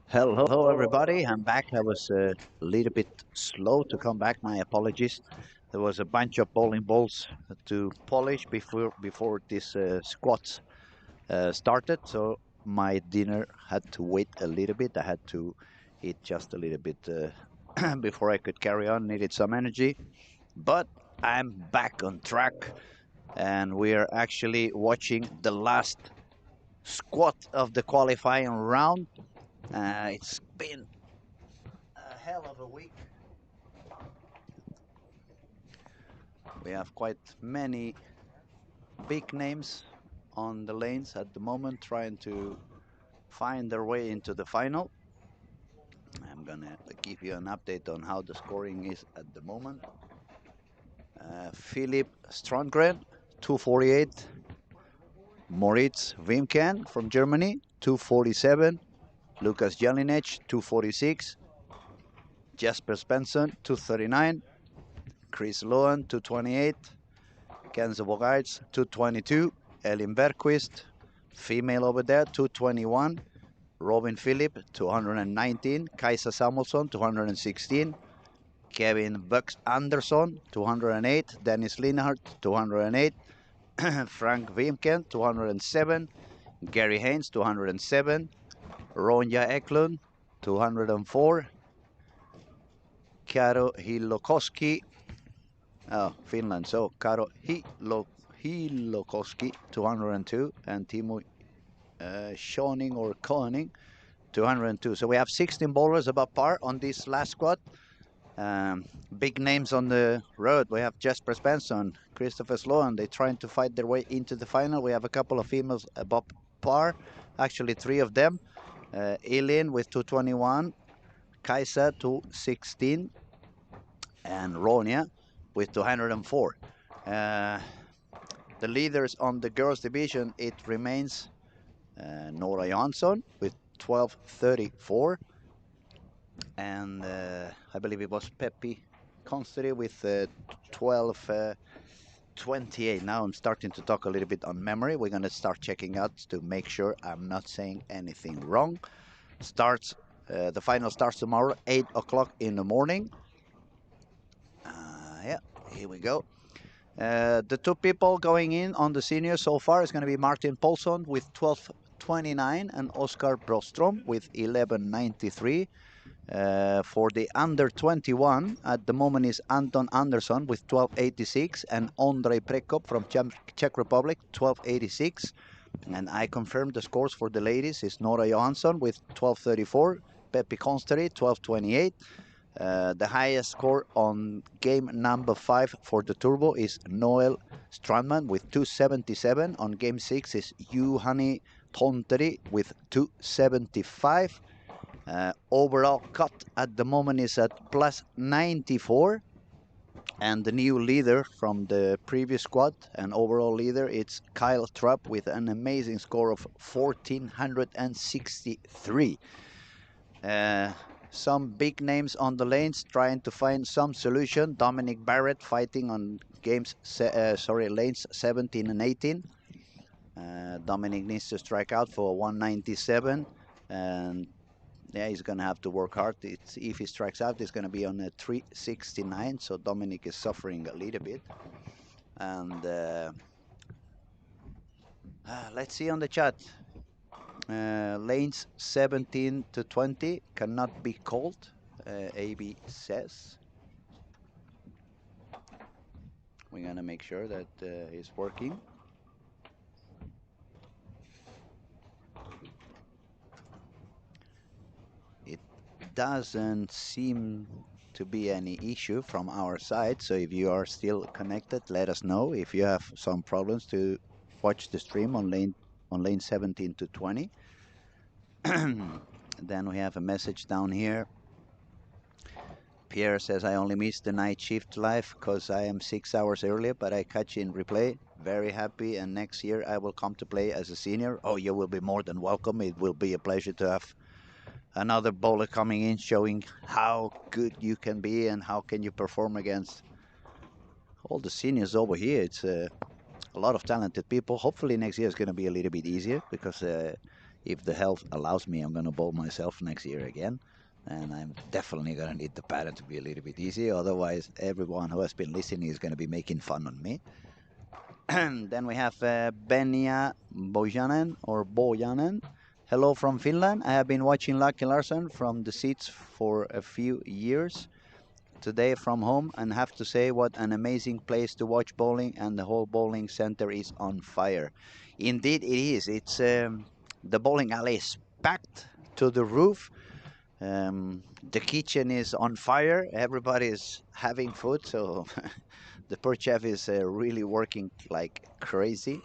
Hello, everybody. I'm back. I was a little bit slow to come back. My apologies. There was a bunch of bowling balls to polish before this squats started, so my dinner had to wait a little bit. I had to eat just a little bit before I could carry on. Needed some energy, but I'm back on track, and we are actually watching the last squat of the qualifying round. It's been a hell of a week. We have quite many big names on the lanes at the moment trying to find their way into the final. I'm gonna give you an update on how the scoring is at the moment. Philip Strandgren, 248. Moritz Wimken from Germany, 247. Lucas Jelinek, 246. Jasper Svensson, 239. Chris Lohan, 228. Kenzo Bogarts, 222. Elin Bergqvist, female over there, 221. Robin Philip, 219. Kaisa Samuelsson, 216. Kevin Bucks Andersson, 208. Dennis Linhart, 208. Frank Wimken, 207. Gary Haynes, 207. Ronja Eklund, 204. Karo Hilokoski, Finland. So Karo Hilokoski, 202. And Timo Schoning or Koning, 202. So we have 16 bowlers above par on this last squad. Big names on the road. We have Jesper Svensson, Christopher Sloan. They're trying to fight their way into the final. We have a couple of females above par. Actually, three of them. Elin with 221, Kaisa 216, and Ronja with 204. The leaders on the girls division, it remains Nora Jansson with 1234, and I believe it was Peppi Consteri with 1228. Now I'm starting to talk a little bit on memory. We're going to start checking out to make sure I'm not saying anything wrong. The final starts tomorrow, 8 o'clock in the morning. Yeah, here we go. The two people going in on the seniors so far is going to be Martin Paulson with 1229 and Oscar Brostrom with 1193. For the under 21, at the moment is Anton Andersson with 1286 and Ondrej Prekop from Czech Republic 1286. And I confirmed the scores for the ladies is Nora Johansson with 1234, Peppi Consteri 1228. The highest score on game number 5 for the Turbo is Noel Strandman with 277. On game 6 is Juhani Tonteri with 275. Overall cut at the moment is at plus 94. And the new leader from the previous squad and overall leader, it's Kyle Trapp with an amazing score of 1463. Some big names on the lanes trying to find some solution. Dominic Barrett fighting on lanes 17 and 18. Dominic needs to strike out for 197, and yeah, he's going to have to work hard. If he strikes out, it's going to be on a 369, so Dominic is suffering a little bit. And let's see on the chat. Lanes 17 to 20 cannot be called, AB says. We're going to make sure that it's working. It doesn't seem to be any issue from our side, so if you are still connected, let us know. If you have some problems to watch the stream on lane 17 to 20. Then we have a message down here. Pierre says, I only missed the night shift live because I am 6 hours earlier, but I catch in replay. Very happy, and next year I will come to play as a senior. Oh, you will be more than welcome. It will be a pleasure to have another bowler coming in, showing how good you can be and how can you perform against all the seniors over here. It's a lot of talented people. Hopefully next year is going to be a little bit easier because if the health allows me, I'm gonna bowl myself next year again. And I'm definitely gonna need the pattern to be a little bit easy. Otherwise, everyone who has been listening is gonna be making fun on me. And then we have Benia Bojanen or Bojanen. Hello from Finland. I have been watching Lucky Larsen from the seats for a few years. Today from home, and have to say what an amazing place to watch bowling, and the whole bowling center is on fire. Indeed it is. It's the bowling alley is packed to the roof. The kitchen is on fire. Everybody is having food, so the poor chef is really working like crazy.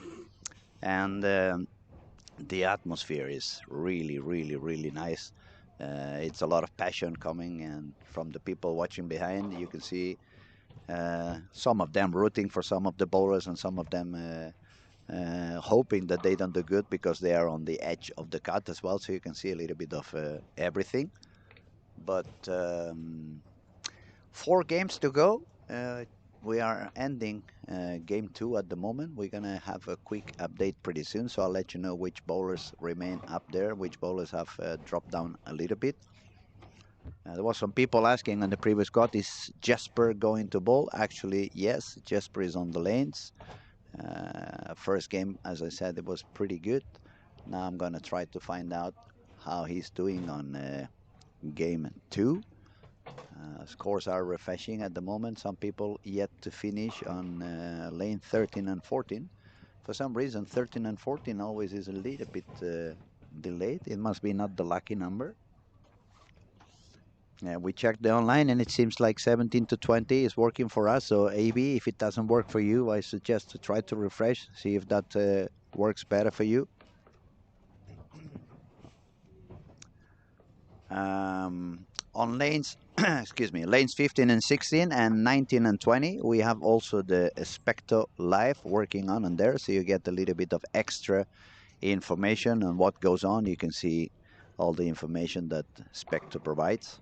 And the atmosphere is really, really, really nice. It's a lot of passion coming and from the people watching behind. You can see some of them rooting for some of the bowlers, and some of them hoping that they don't do good because they are on the edge of the cut as well. So you can see a little bit of everything. But 4 games to go. We are ending game 2 at the moment. We're gonna have a quick update pretty soon, so I'll let you know which bowlers remain up there, which bowlers have dropped down a little bit. There was some people asking on the previous cut, is Jesper going to bowl? Actually, yes, Jesper is on the lanes. First game, as I said, it was pretty good. Now I'm gonna try to find out how he's doing on game 2. Scores are refreshing at the moment. Some people yet to finish on lane 13 and 14. For some reason, 13 and 14 always is a little bit delayed. It must be not the lucky number. We checked the online, and it seems like 17 to 20 is working for us. So AB, if it doesn't work for you, I suggest to try to refresh, see if that works better for you. On lanes, excuse me, lanes 15 and 16 and 19 and 20, we have also the Specto Live working on there, so you get a little bit of extra information on what goes on. You can see all the information that Specto provides.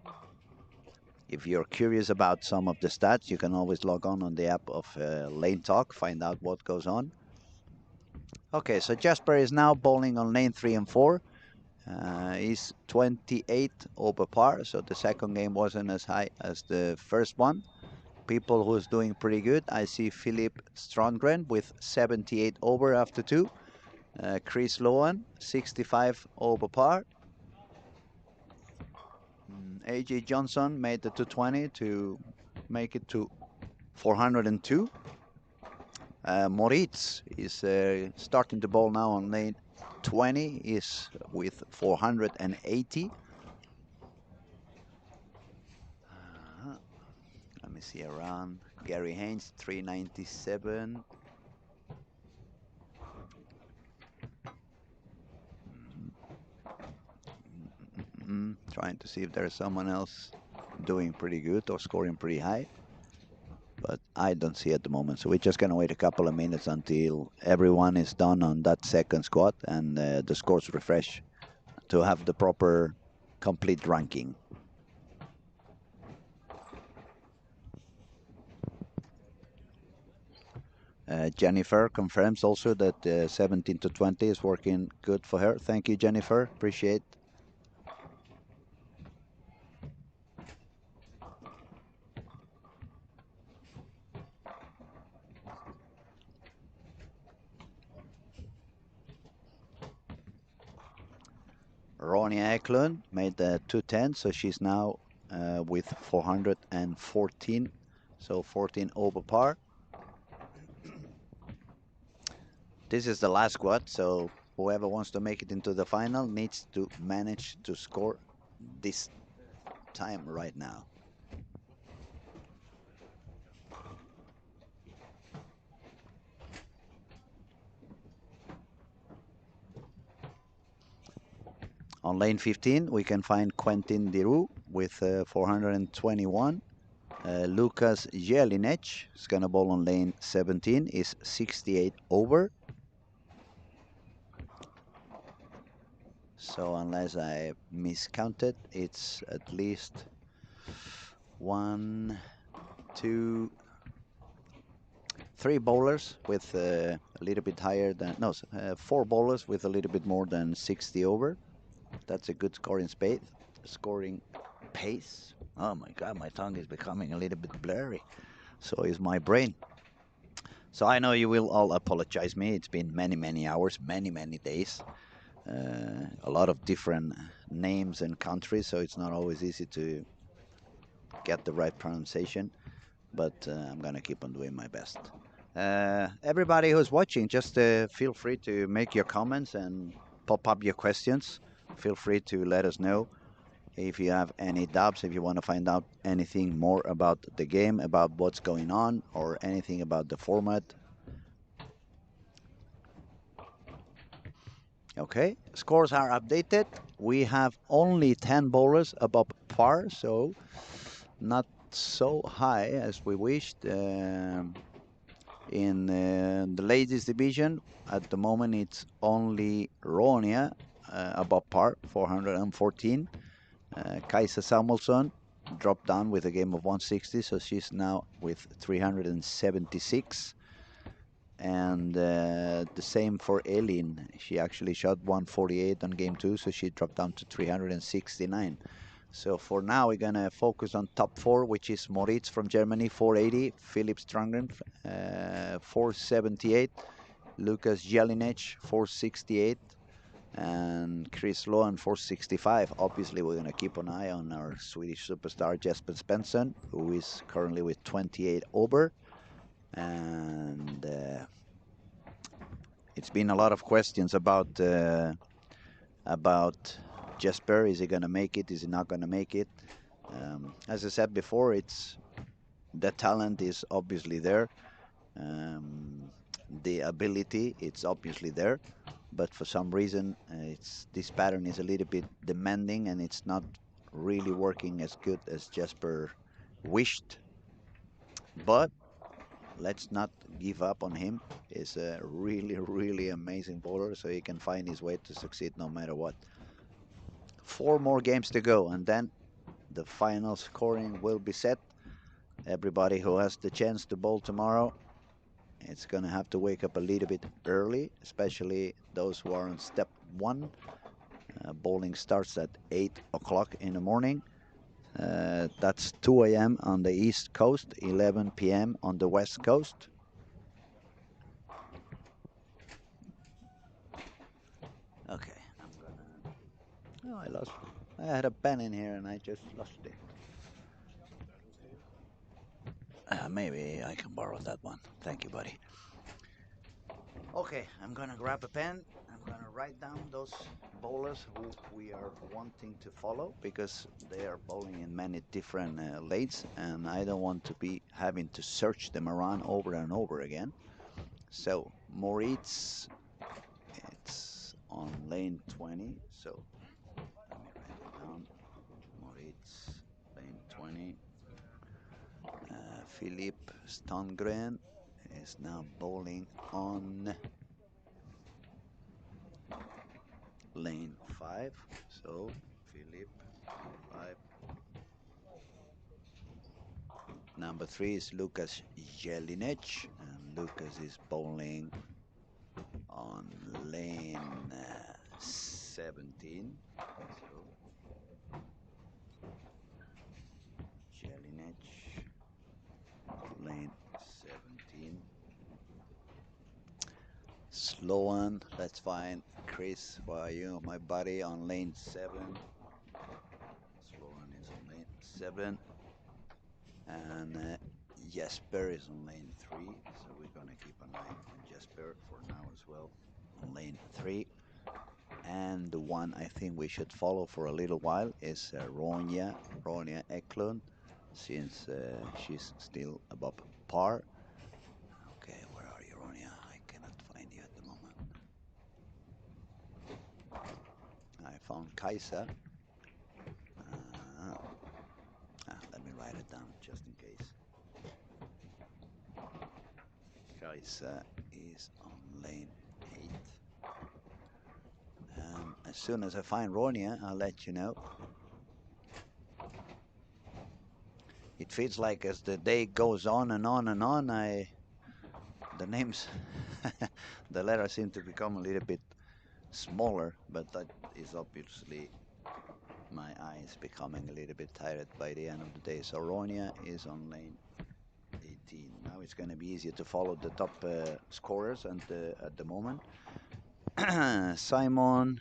If you're curious about some of the stats, you can always log on the app of Lane Talk, find out what goes on. Okay, so Jasper is now bowling on lane 3 and 4. He's 28 over par, so the second game wasn't as high as the first one. People who's doing pretty good, I see Philip Strandgren with 78 over after 2. Chris Lohan, 65 over par. AJ Johnson made the 220 to make it to 402. Moritz is starting to bowl now on lane 20, is with 480. Let me see around. Gary Haynes, 397. Trying to see if there's someone else doing pretty good or scoring pretty high. But I don't see at the moment. So we're just going to wait a couple of minutes until everyone is done on that second squad and the scores refresh to have the proper complete ranking. Jennifer confirms also that 17 to 20 is working good for her. Thank you, Jennifer. Appreciate. Ronja Eklund made the 210, so she's now with 414, so 14 over par. This is the last squad, so whoever wants to make it into the final needs to manage to score this time right now. On lane 15, we can find Quentin Diru with 421. Lucas Jelinek is going to bowl on lane 17, is 68 over. So unless I miscounted, it's at least 1, 2, 3 bowlers with a little bit higher than, no, 4 bowlers with a little bit more than 60 over. That's a good scoring pace. Oh my God, my tongue is becoming a little bit blurry. So is my brain. So I know you will all apologize me. It's been many, many hours, many, many days. A lot of different names and countries, so it's not always easy to get the right pronunciation, but I'm gonna keep on doing my best. Everybody who's watching, just feel free to make your comments and pop up your questions. Feel free to let us know if you have any doubts, if you want to find out anything more about the game, about what's going on, or anything about the format. Okay, scores are updated. We have only 10 bowlers above par, so not so high as we wished. In the ladies division, at the moment, it's only Ronia above par, 414. Kaisa Samuelsson dropped down with a game of 160, so she's now with 376. And the same for Elin. She actually shot 148 on game 2, so she dropped down to 369. So for now, we're going to focus on top 4, which is Moritz from Germany, 480, Philip Strangren, 478, Lucas Jelinek, 468, and Chris Lohan, 465. Obviously, we're going to keep an eye on our Swedish superstar Jesper Svensson, who is currently with 28 over. And it's been a lot of questions about Jesper. Is he going to make it? Is he not going to make it? As I said before, the talent is obviously there. The ability, it's obviously there. But for some reason, this pattern is a little bit demanding, and it's not really working as good as Jesper wished. But let's not give up on him. He's a really, really amazing bowler, so he can find his way to succeed no matter what. 4 more games to go, and then the final scoring will be set. Everybody who has the chance to bowl tomorrow, it's going to have to wake up a little bit early, especially those who are on step 1. Bowling starts at 8 o'clock in the morning. That's 2 a.m. on the East Coast, 11 p.m. on the West Coast. Okay, I'm gonna... Oh, I had a pen in here and I just lost it. Maybe I can borrow that one. Thank you, buddy. Okay, I'm gonna grab a pen. I'm gonna write down those bowlers who we are wanting to follow, because they are bowling in many different lanes, and I don't want to be having to search them around over and over again. So Moritz, it's on lane 20. So let me write it down. Moritz, lane 20. Philip Stongren is now bowling on lane 5. So Philip 5. Number 3 is Lucas Jelinek, and Lucas is bowling on lane 17. So Jelinek, lane 17. Sloan, that's fine. Chris, where are you? My buddy on lane 7. Sloan is on lane 7. And Jesper is on lane 3. So we're going to keep an eye on Jesper for now as well. On lane 3. And the one I think we should follow for a little while is Ronja Eklund, since she's still above par. Okay, where are you, Ronja? I cannot find you at the moment. I found Kaisa. Let me write it down just in case. Kaisa is on lane 8. And as soon as I find Ronja, I'll let you know. It feels like as the day goes on and on and on, the names, the letters seem to become a little bit smaller, but that is obviously my eyes becoming a little bit tired by the end of the day. So Ronia is on lane 18. Now it's going to be easier to follow the top scorers and at the moment. Simon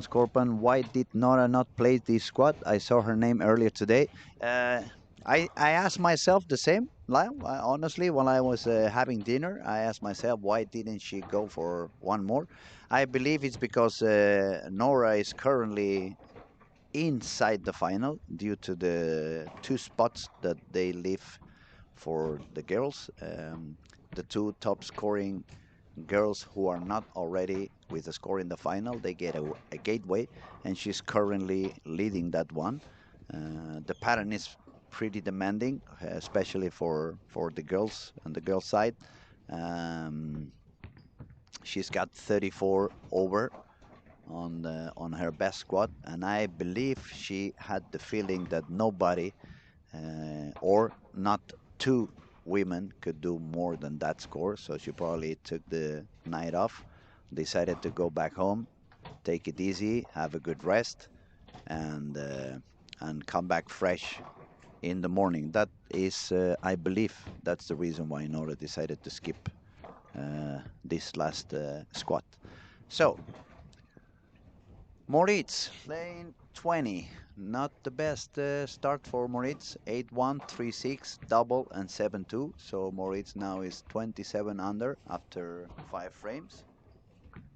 Scorpion. Why did Nora not play this squad? I saw her name earlier today. Uh, I asked myself the same. Honestly, while I was having dinner, I asked myself why didn't she go for one more. I believe it's because Nora is currently inside the final due to the two spots that they leave for the girls. The two top scoring girls who are not already with a score in the final, they get a gateway, and she's currently leading that one. The pattern is pretty demanding, especially for the girls on the girls side. Um, she's got 34 over on her best squad, and I believe she had the feeling that nobody or not two women could do more than that score. So she probably took the night off, decided to go back home, take it easy, have a good rest, and come back fresh in the morning. That is, I believe, that's the reason why Nora decided to skip this last squat. So Moritz, lane 20. Not the best start for Moritz. 8-1, 3-6, double, and 7-2. So Moritz now is 27 under after 5 frames.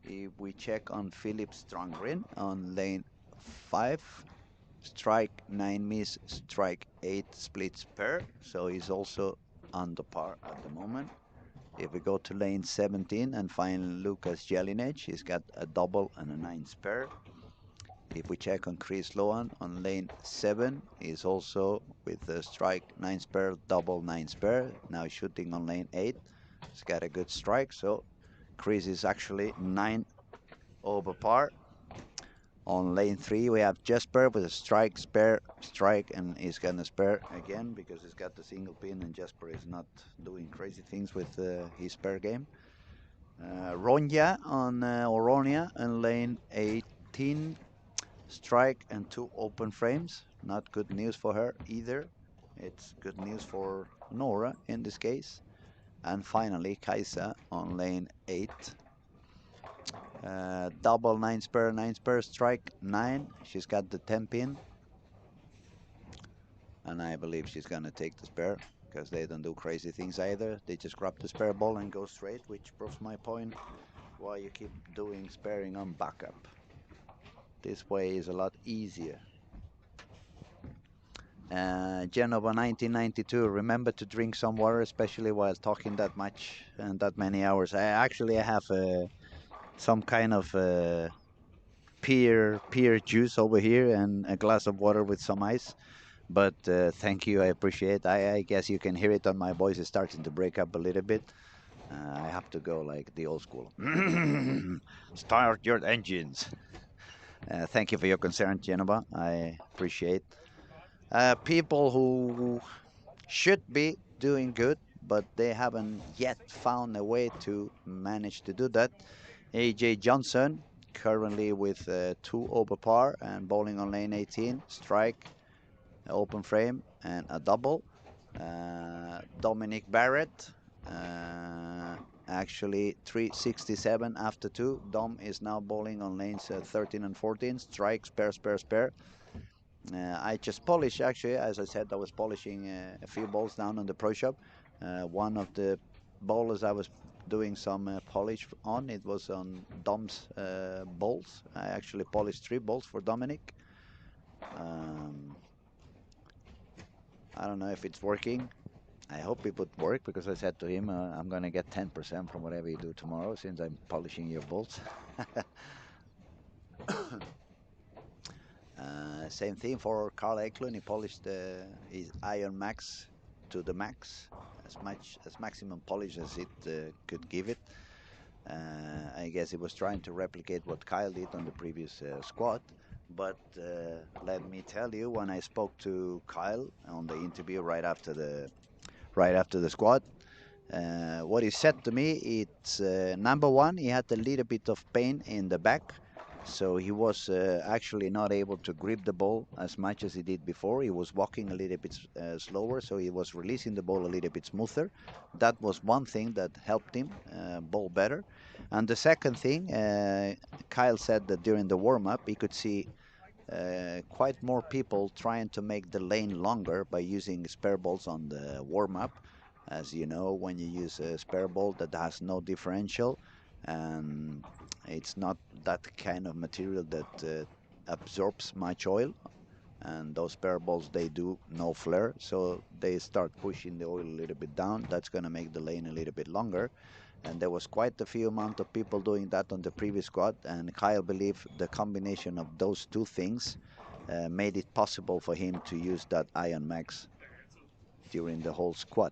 If we check on Philip Strongrin on lane 5, strike 9 miss, strike 8 splits pair. So he's also on the par at the moment. If we go to lane 17 and find Lucas Jelinek, he's got a double and a 9 spare. If we check on Chris Lohan on lane 7, he's also with the strike 9 spare, double 9 spare. Now shooting on lane 8. He's got a good strike, so Chris is actually 9 over par. On lane 3, we have Jesper with a strike, spare, strike, and he's gonna spare again because he's got the single pin, and Jesper is not doing crazy things with his spare game. Ronja on Oronia on lane 18. Strike and 2 open frames. Not good news for her either. It's good news for Nora in this case. And finally, Kaisa on lane 8. Double 9 spare, 9 spare, strike 9. She's got the 10 pin. And I believe she's going to take the spare because they don't do crazy things either. They just grab the spare ball and go straight, which proves my point why you keep doing sparing on backup. This way is a lot easier. Genova 1992. Remember to drink some water, especially while talking that much and that many hours. I have some kind of pear juice over here and a glass of water with some ice. But thank you, I appreciate. I guess you can hear it on my voice. It's starting to break up a little bit. I have to go like the old school. Start your engines. Thank you for your concern, Genova. I appreciate. People who should be doing good, but they haven't yet found a way to manage to do that. AJ Johnson, currently with 2 over par and bowling on lane 18, strike, open frame, and a double. Dominic Barrett, actually 367 after 2. Dom is now bowling on lanes 13 and 14, strike, spare, spare, spare. I just polished, actually, as I said, I was polishing a few balls down on the pro shop. One of the bowlers I was doing some polish on, it was on Dom's balls. I actually polished 3 balls for Dominic. I don't know if it's working. I hope it would work because I said to him, I'm going to get 10% from whatever you do tomorrow since I'm polishing your balls. Same thing for Carl Eklund. He polished his Iron Max to the max, as maximum polish as it could give it. I guess he was trying to replicate what Kyle did on the previous squad. But let me tell you, when I spoke to Kyle on the interview right after the squad, What he said to me, it's number one, he had a little bit of pain in the back, so he was actually not able to grip the ball as much as he did before. He was walking a little bit slower, so he was releasing the ball a little bit smoother. That was one thing that helped him bowl better. And the second thing, Kyle said that during the warm-up, he could see quite more people trying to make the lane longer by using spare balls on the warm-up. As you know, when you use a spare ball that has no differential, and it's not that kind of material that absorbs much oil, and those spare balls, they do no flare, so they start pushing the oil a little bit down. That's going to make the lane a little bit longer, and there was quite a few amount of people doing that on the previous squad, and Kyle believed the combination of those two things made it possible for him to use that Ion Max during the whole squad.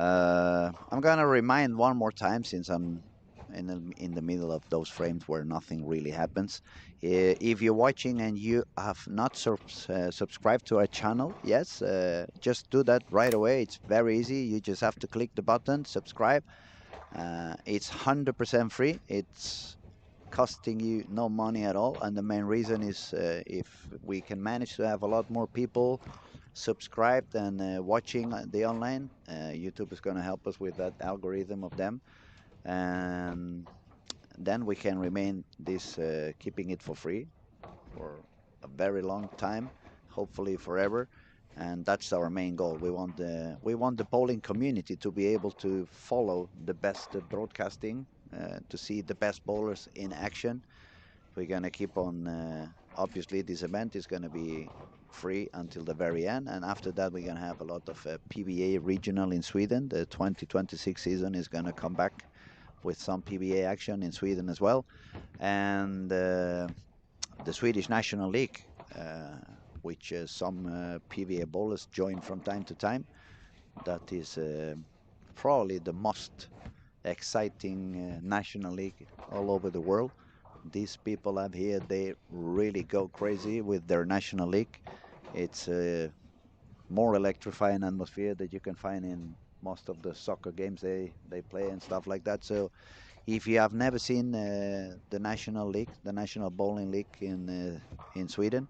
I'm gonna remind one more time, since I'm in the middle of those frames where nothing really happens. If you're watching and you have not subscribed to our channel, yes, just do that right away. It's very easy. You just have to click the button, subscribe. It's 100% free. It's costing you no money at all, and the main reason is if we can manage to have a lot more people subscribed and watching the online, YouTube is going to help us with that algorithm of them, and then we can remain this keeping it for free for a very long time, hopefully forever. And that's our main goal. We want the bowling community to be able to follow the best broadcasting, to see the best bowlers in action. We're gonna keep on. Obviously, this event is gonna be free until the very end, and after that, we're gonna have a lot of PBA regional in Sweden. The 2026 season is gonna come back with some PBA action in Sweden as well, and the Swedish National League, which some PBA bowlers join from time to time. That is probably the most exciting national league all over the world. These people up here, they really go crazy with their national league. It's a more electrifying atmosphere that you can find in most of the soccer games they play and stuff like that. So if you have never seen the national league, the national bowling league in Sweden,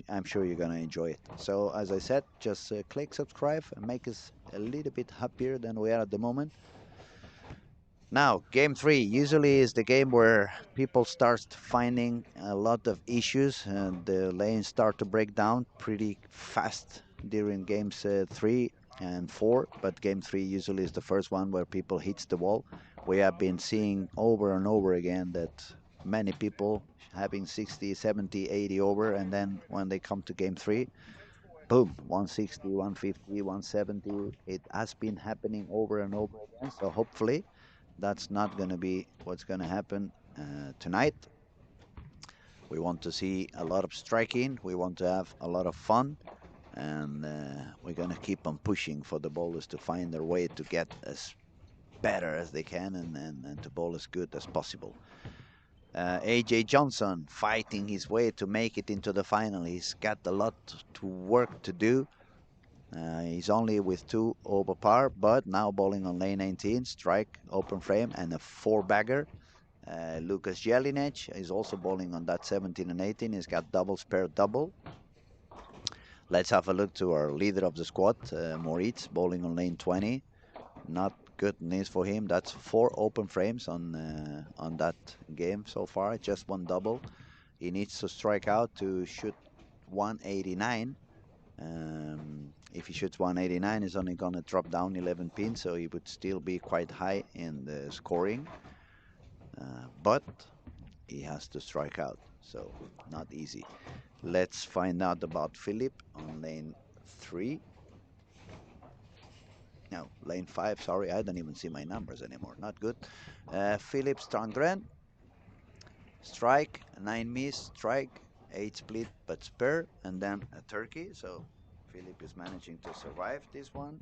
I'm sure you're gonna enjoy it. So as I said, just click subscribe and make us a little bit happier than we are at the moment. Now, game three usually is the game where people start finding a lot of issues and the lanes start to break down pretty fast during games three and four. But game three usually is the first one where people hits the wall. We have been seeing over and over again that many people having 60, 70, 80 over, and then when they come to game three, boom, 160, 150, 170. It has been happening over and over again. So hopefully that's not going to be what's going to happen tonight. We want to see a lot of striking. We want to have a lot of fun. And we're going to keep on pushing for the bowlers to find their way to get as better as they can and to bowl as good as possible. AJ Johnson fighting his way to make it into the final. He's got a lot to work to do. He's only with 2 over par, but now bowling on lane 19, strike, open frame, and a 4-bagger. Lucas Jelinek is also bowling on that 17 and 18. He's got double, spare, double. Let's have a look to our leader of the squad, Moritz, bowling on lane 20. Not good news for him. That's 4 open frames on that game so far. Just 1 double. He needs to strike out to shoot 189. If he shoots 189, he's only going to drop down 11 pins, so he would still be quite high in the scoring. But he has to strike out, so not easy. Let's find out about Philip on lane 3. No, lane 5, sorry, I don't even see my numbers anymore. Not good. Philip Strandgren. Strike, 9 miss, strike, 8 split but spare, and then a turkey. So Philip is managing to survive this one.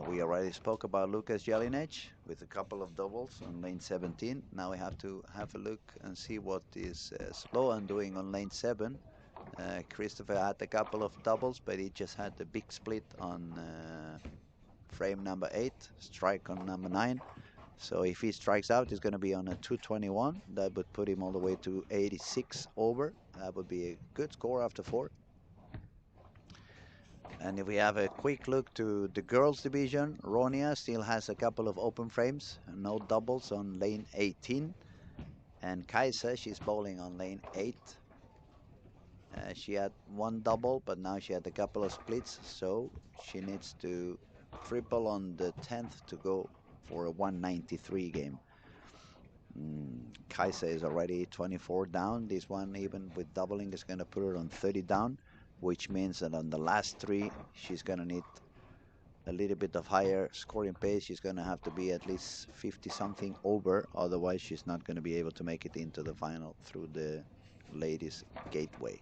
We already spoke about Lucas Jelinek with a couple of doubles on lane 17. Now we have to have a look and see what is Sloan doing on lane 7. Christopher had a couple of doubles, but he just had a big split on frame number 8, strike on number 9. So if he strikes out, he's going to be on a 221. That would put him all the way to 86 over. That would be a good score after 4. And if we have a quick look to the girls division, Ronia still has a couple of open frames, no doubles on lane 18. And Kaisa, she's bowling on lane 8. She had one double, but now she had a couple of splits, so she needs to triple on the 10th to go for a 193 game. Kaisa is already 24 down. This one, even with doubling, is going to put her on 30 down, which means that on the last 3, she's going to need a little bit of higher scoring pace. She's going to have to be at least 50 something over, otherwise she's not going to be able to make it into the final through the ladies gateway.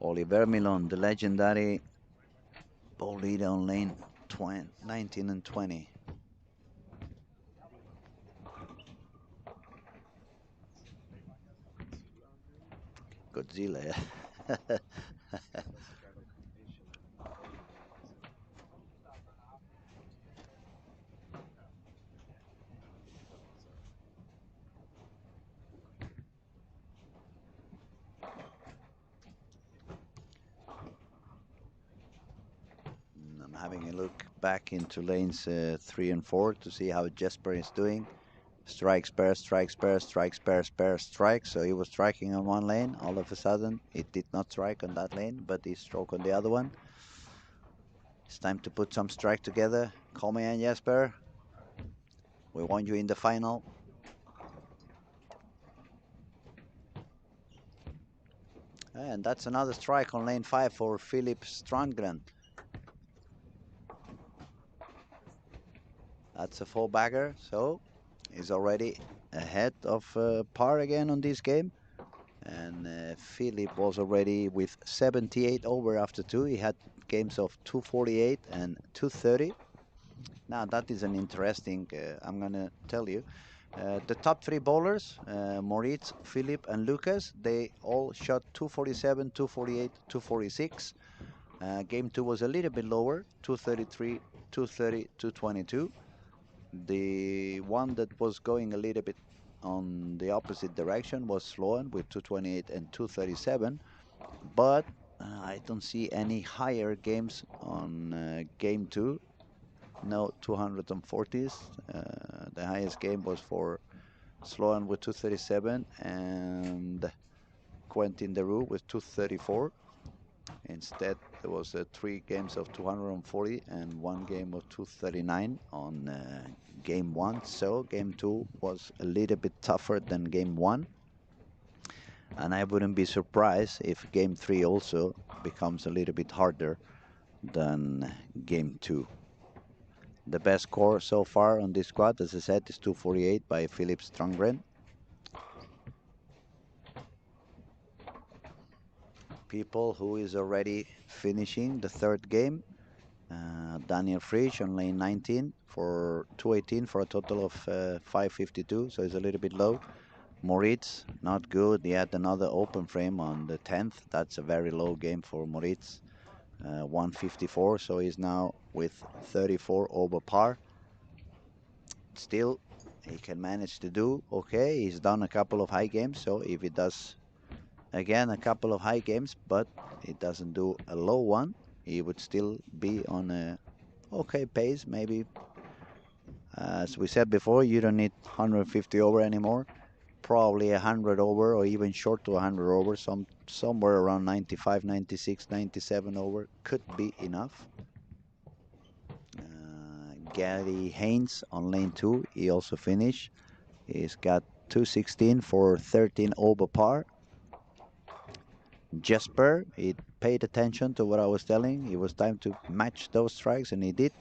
Oliver Milon, the legendary ball leader on lane 19 and 20. Godzilla. I'm having a look back into lanes 3 and 4 to see how Jesper is doing. Strike, spare, strike, spare, strike, spare, spare, strike. So he was striking on one lane. All of a sudden, it did not strike on that lane, but he struck on the other one. It's time to put some strike together. Come in, Jesper. We want you in the final. And that's another strike on lane 5 for Philip Strandgren. That's a 4-bagger, so he's already ahead of par again on this game. And Philip was already with 78 over after 2. He had games of 248 and 230. Now that is an interesting, I'm going to tell you. The top 3 bowlers, Moritz, Philip and Lucas, they all shot 247, 248, 246. Game 2 was a little bit lower, 233, 230, 222. The one that was going a little bit on the opposite direction was Sloan with 228 and 237, but I don't see any higher games on game 2. No 240s. The highest game was for Sloan with 237 and Quentin Deroux with 234. Instead, there was 3 games of 240 and 1 game of 239 on game 1. So game 2 was a little bit tougher than game 1. And I wouldn't be surprised if game 3 also becomes a little bit harder than game 2. The best score so far on this squad, as I said, is 248 by Philip Strandgren. People who is already finishing the 3rd game. Daniel Frisch on lane 19 for 218 for a total of 552, so it's a little bit low. Moritz, not good. He had another open frame on the 10th. That's a very low game for Moritz. 154, so he's now with 34 over par. Still, he can manage to do okay. He's done a couple of high games, so if he does again a couple of high games, but he doesn't do a low one, he would still be on a okay pace. Maybe, as we said before, you don't need 150 over anymore. Probably 100 over, or even short to 100 over. Somewhere around 95, 96, 97 over could be enough. Gary Haynes on lane 2, he also finished. He's got 216 for 13 over par. Jesper, he paid attention to what I was telling. It was time to match those strikes, and he did.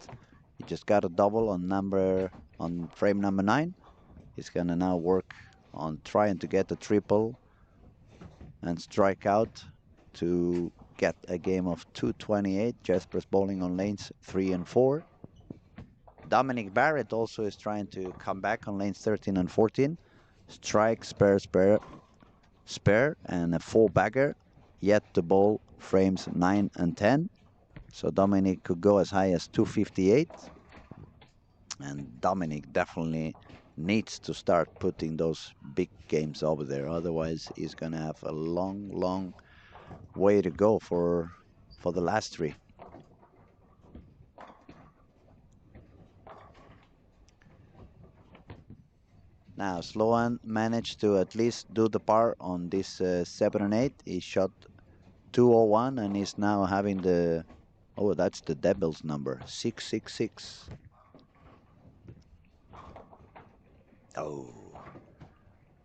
He just got a double on frame number 9. He's gonna now work on trying to get a triple and strike out to get a game of 228. Jesper's bowling on lanes 3 and 4. Dominic Barrett also is trying to come back on lanes 13 and 14. Strike, spare, spare, spare, and a full bagger. Yet the ball frames 9 and 10. So Dominic could go as high as 258. And Dominic definitely needs to start putting those big games over there. Otherwise, he's going to have a long, long way to go for the last three. Now, Sloan managed to at least do the par on this 7 and 8. He shot 201 and is now having the, oh, that's the devil's number, 666. Oh,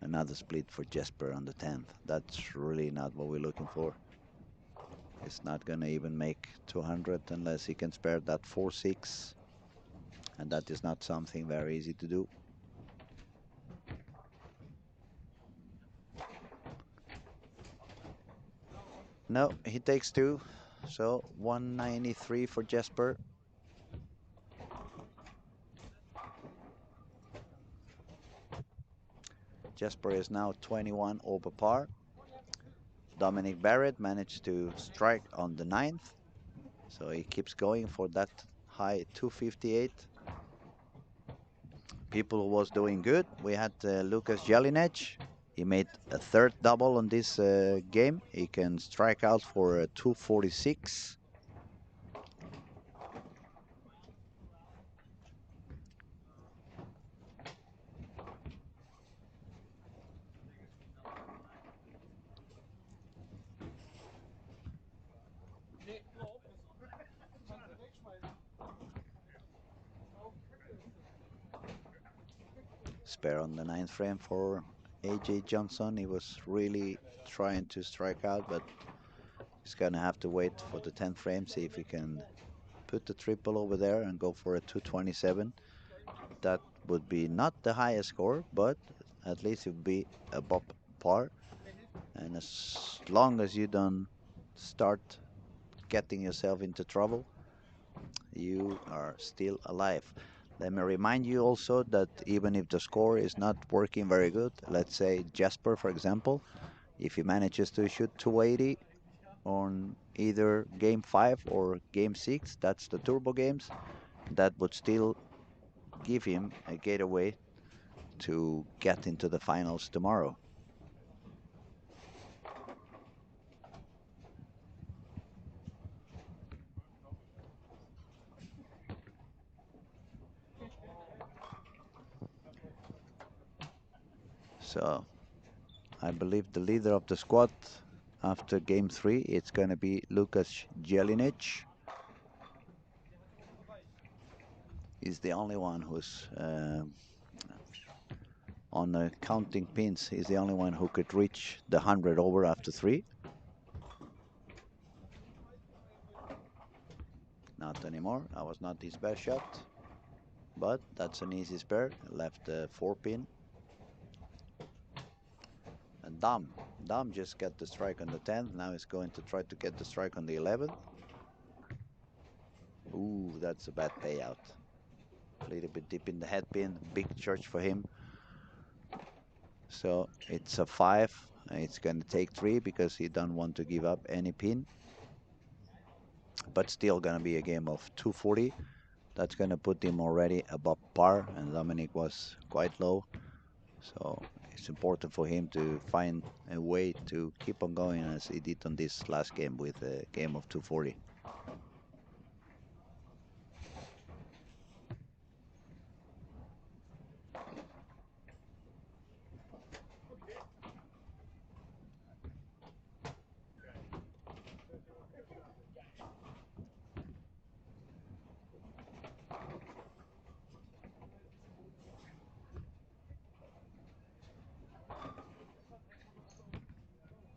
another split for Jesper on the 10th. That's really not what we're looking for. He's not going to even make 200 unless he can spare that 4-6. And that is not something very easy to do. No, he takes two. So 193 for Jesper. Jesper is now 21 over par. Dominic Barrett managed to strike on the 9th. So he keeps going for that high 258. People who was doing good. We had Lucas Jelinek. He made a third double on this game. He can strike out for 246. Spare on the 9th frame for AJ Johnson. He was really trying to strike out, but he's gonna have to wait for the 10th frame, see if he can put the triple over there and go for a 227. That would be not the highest score, but at least it would be above par. And as long as you don't start getting yourself into trouble, you are still alive. Let me remind you also that even if the score is not working very good, let's say Jasper, for example, if he manages to shoot 280 on either game 5 or game 6, that's the turbo games, that would still give him a getaway to get into the finals tomorrow. So I believe the leader of the squad after game 3, it's going to be Lucas Jelinek. He's the only one who's on the counting pins. He's the only one who could reach the 100 over after 3. Not anymore. That was not his best shot, but that's an easy spare. Left 4-pin. And Dom just got the strike on the 10th. Now he's going to try to get the strike on the 11th. Ooh, that's a bad payout. A little bit deep in the head pin. Big church for him. So it's a 5. It's going to take 3 because he don't want to give up any pin. But still going to be a game of 240. That's going to put him already above par, and Dominic was quite low. So it's important for him to find a way to keep on going as he did on this last game with a game of 240.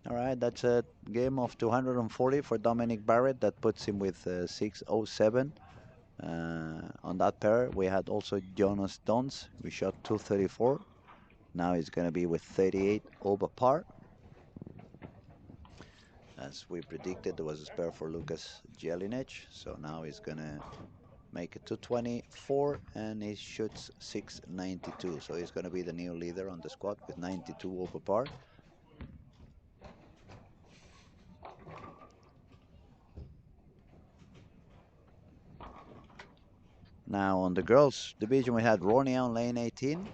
All right, that's a game of 240 for Dominic Barrett. That puts him with 607. On that pair, we had also Jonas Dons. We shot 234. Now he's going to be with 38 over par. As we predicted, there was a spare for Lucas Jelinek. So now he's going to make it to 24 and he shoots 692. So he's going to be the new leader on the squad with 92 over par. Now on the girls division, we had Ronnie on lane 18.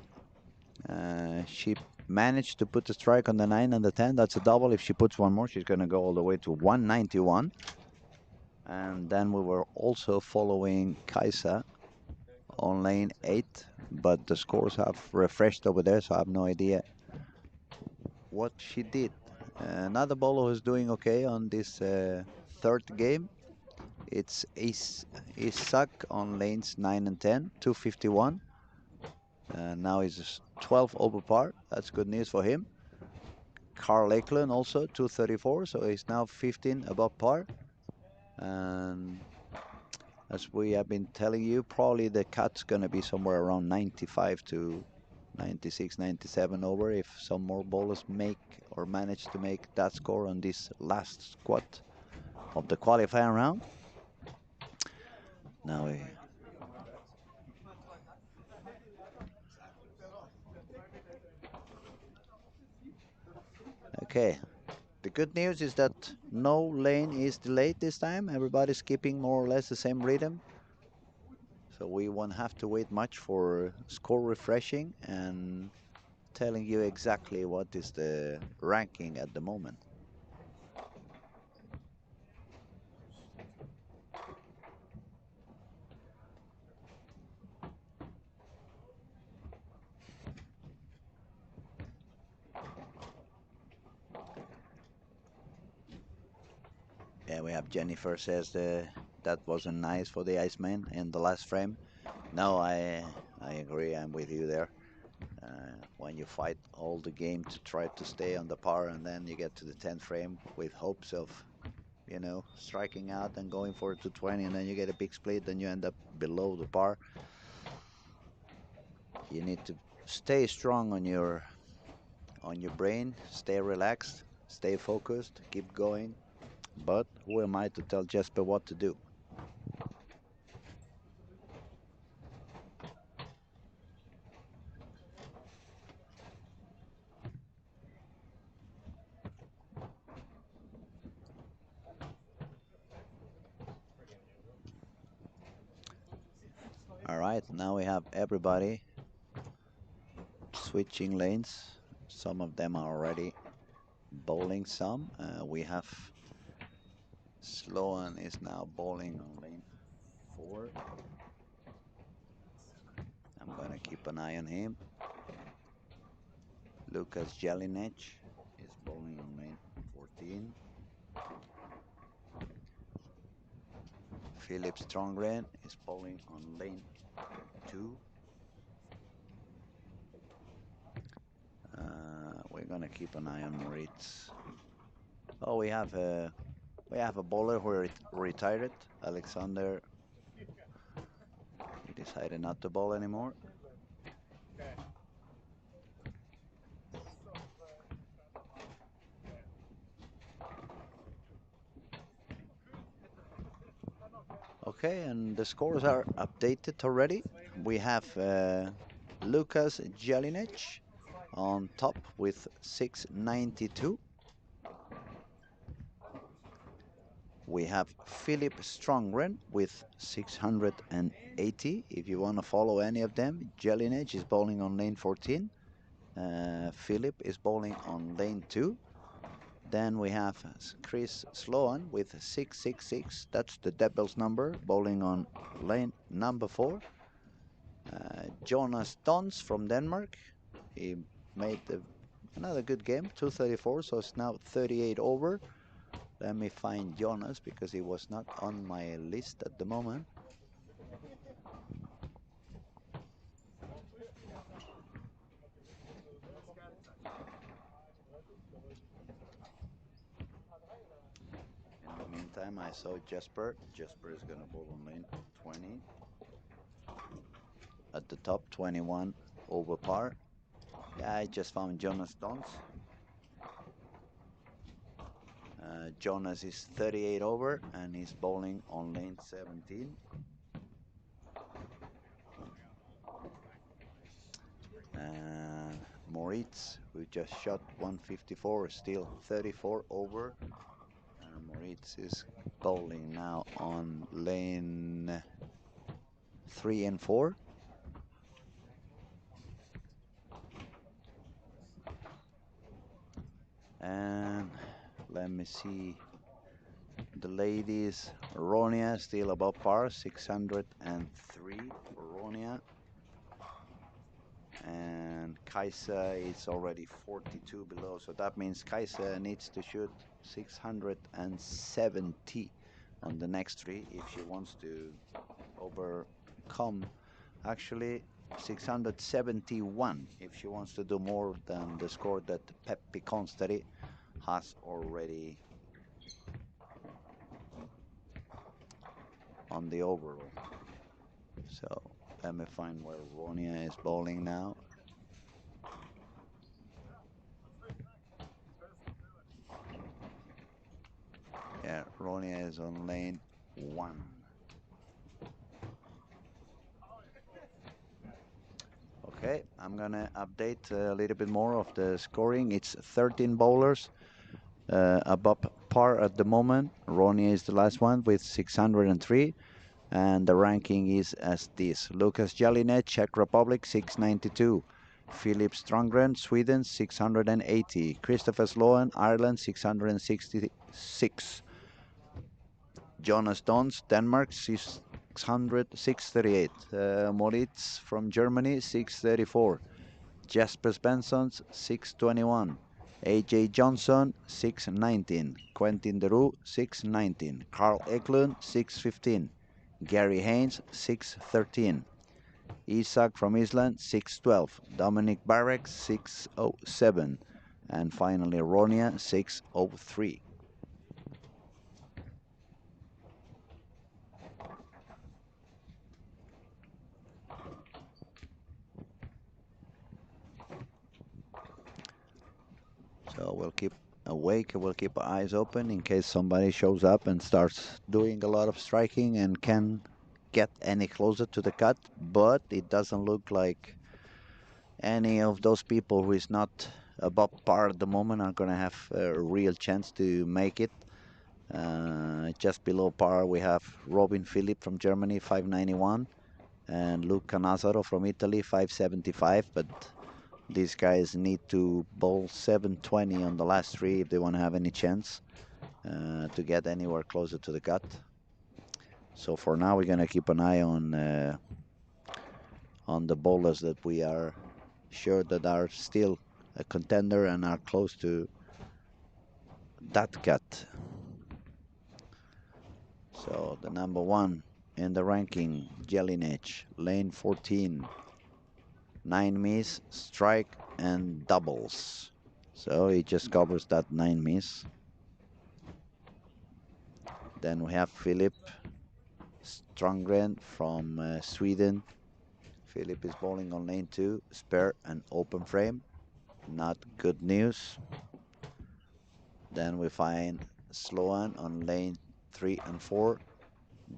She managed to put the strike on the 9 and the 10. That's a double. If she puts one more, she's going to go all the way to 191. And then we were also following Kaisa on lane 8, but the scores have refreshed over there, so I have no idea what she did. Another bowler who's doing okay on this third game. It's Isak on lanes 9 and 10, 251. Now he's 12 over par. That's good news for him. Carl Eklund also 234, so he's now 15 above par. And as we have been telling you, probably the cut's going to be somewhere around 95 to 96, 97 over if some more bowlers make or manage to make that score on this last squad of the qualifying round. Now okay. The good news is that no lane is delayed this time. Everybody's keeping more or less the same rhythm. So we won't have to wait much for score refreshing and telling you exactly what is the ranking at the moment. Yeah, we have Jennifer says that wasn't nice for the Iceman in the last frame. No, I agree. I'm with you there. When you fight all the game to try to stay on the par and then you get to the 10th frame with hopes of, you know, striking out and going for it to 20 and then you get a big split and you end up below the par. You need to stay strong on your brain, stay relaxed, stay focused, keep going. But who am I to tell Jesper what to do? All right, now we have everybody switching lanes. Some of them are already bowling some. We have Sloan is now bowling on lane 4. I'm gonna keep an eye on him. Lucas Jelinek is bowling on lane 14. Philip Strongren is bowling on lane 2. We're gonna keep an eye on Moritz. Oh, we have a bowler who retired. Alexander. He decided not to bowl anymore. Okay, and the scores are updated already. We have Lucas Jelinek on top with 692. We have Philip Strongren with 680. If you want to follow any of them, Jelinek is bowling on lane 14. Philip is bowling on lane 2. Then we have Chris Sloan with 666. That's the Devil's number, bowling on lane number 4. Jonas Dons from Denmark. He made another good game, 234, so it's now 38 over. Let me find Jonas because he was not on my list at the moment. In the meantime, I saw Jesper. Jesper is going to bowl on lane 20. At the top, 21 over par. Yeah, I just found Jonas Dons. Jonas is 38 over and he's bowling on lane 17. And Moritz, who just shot 154, still 34 over. And Moritz is bowling now on lane 3 and 4. And let me see. The ladies, Ronia still above par, 603 for Ronia. And Kaisa is already 42 below, so that means Kaisa needs to shoot 670 on the next three if she wants to overcome, actually 671 if she wants to do more than the score that Peppi Consteri has already on the overall. So let me find where Ronia is bowling now. Yeah, Ronia is on lane 1. Okay, I'm gonna update a little bit more of the scoring. It's 13 bowlers above par at the moment. Ronia is the last one with 603. And the ranking is as this: Lucas Jelinek, Czech Republic, 692. Philip Strandgren, Sweden, 680. Christopher Sloan, Ireland, 666. Jonas Dons, Denmark, 638. Moritz from Germany, 634. Jasper Svensson, 621. AJ Johnson, 619. Quentin Deroux, 619. Carl Eklund, 615. Gary Haynes, 613. Isak from Island, 612. Dominic Barek, 607. And finally, Ronia, 603. So we'll keep awake, we'll keep our eyes open in case somebody shows up and starts doing a lot of striking and can get any closer to the cut, but it doesn't look like any of those people who is not above par at the moment are going to have a real chance to make it. Just below par we have Robin Philipp from Germany, 591, and Luke Cannazaro from Italy, 575, but these guys need to bowl 720 on the last three if they want to have any chance to get anywhere closer to the cut. So for now, we're gonna keep an eye on the bowlers that we are sure that are still a contender and are close to that cut. So the number one in the ranking, Jelinek, lane 14, 9 miss, strike, and doubles. So he just covers that 9 miss. Then we have Philip Strandgren from Sweden. Philip is bowling on lane 2, spare and open frame. Not good news. Then we find Sloan on lane 3 and 4.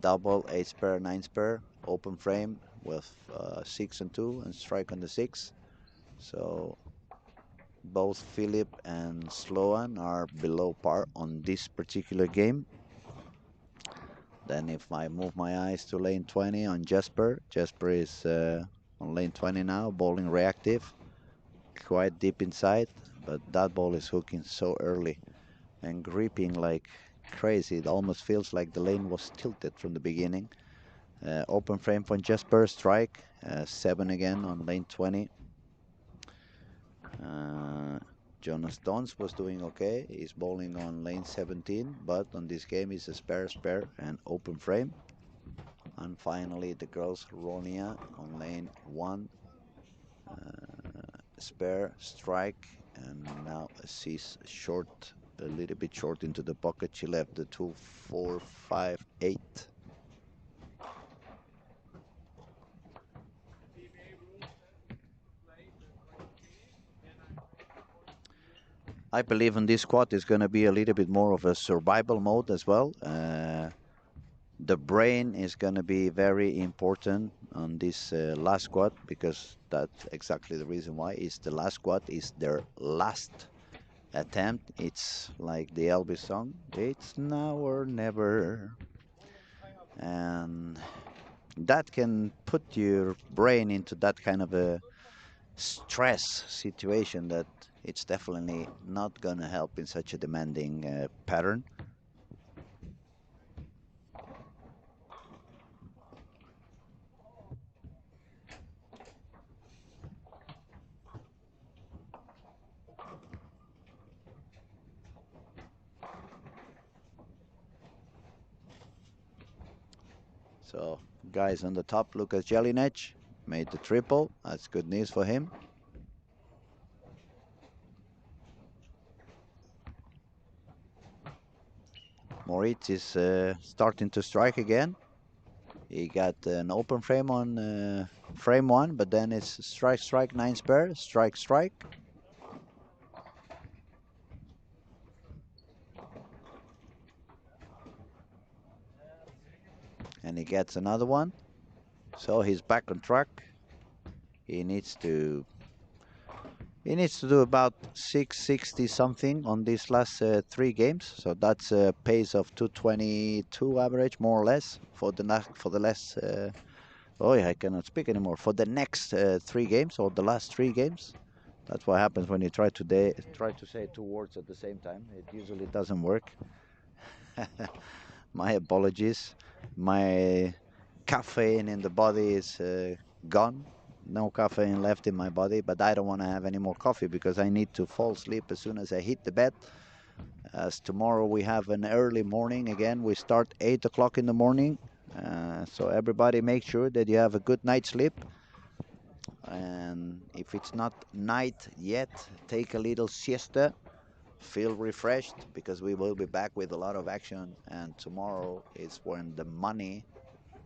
Double, 8 spare, 9 spare. Open frame with 6 and 2 and strike on the 6. So both Philip and Sloan are below par on this particular game. Then if I move my eyes to lane 20 on Jasper, Jasper is on lane 20 now, bowling reactive, quite deep inside, but that ball is hooking so early and gripping like crazy. It almost feels like the lane was tilted from the beginning. Open frame from Jasper, strike, 7 again on lane 20. Jonas Dons was doing okay. He's bowling on lane 17, but on this game he's a spare, spare, and open frame. And finally, the girls, Ronia on lane 1, spare, strike, and now she's short, a little bit short into the pocket. She left the 2, 4, 5, 8. I believe in this squad is going to be a little bit more of a survival mode as well. The brain is going to be very important on this last squad because that's exactly the reason why. Is the last squad is their last attempt. It's like the Elvis song. It's now or never. And that can put your brain into that kind of a stress situation that it's definitely not going to help in such a demanding pattern. So guys on the top, Lucas Jelinek made the triple. That's good news for him. Moritz is starting to strike again. He got an open frame on frame one, but then it's strike, strike, nine spare, strike, strike. And he gets another one. So he's back on track. He needs to do about 660 something on these last three games. So that's a pace of 222 average, more or less, for the last. Oh, yeah, I cannot speak anymore. For the next three games or the last three games. That's what happens when you try to say two words at the same time. It usually doesn't work. My apologies. My caffeine in the body is gone. No caffeine left in my body, but I don't want to have any more coffee because I need to fall asleep as soon as I hit the bed. As tomorrow we have an early morning again. We start 8 o'clock in the morning. So everybody make sure that you have a good night's sleep. And if it's not night yet, take a little siesta. Feel refreshed because we will be back with a lot of action. And tomorrow is when the money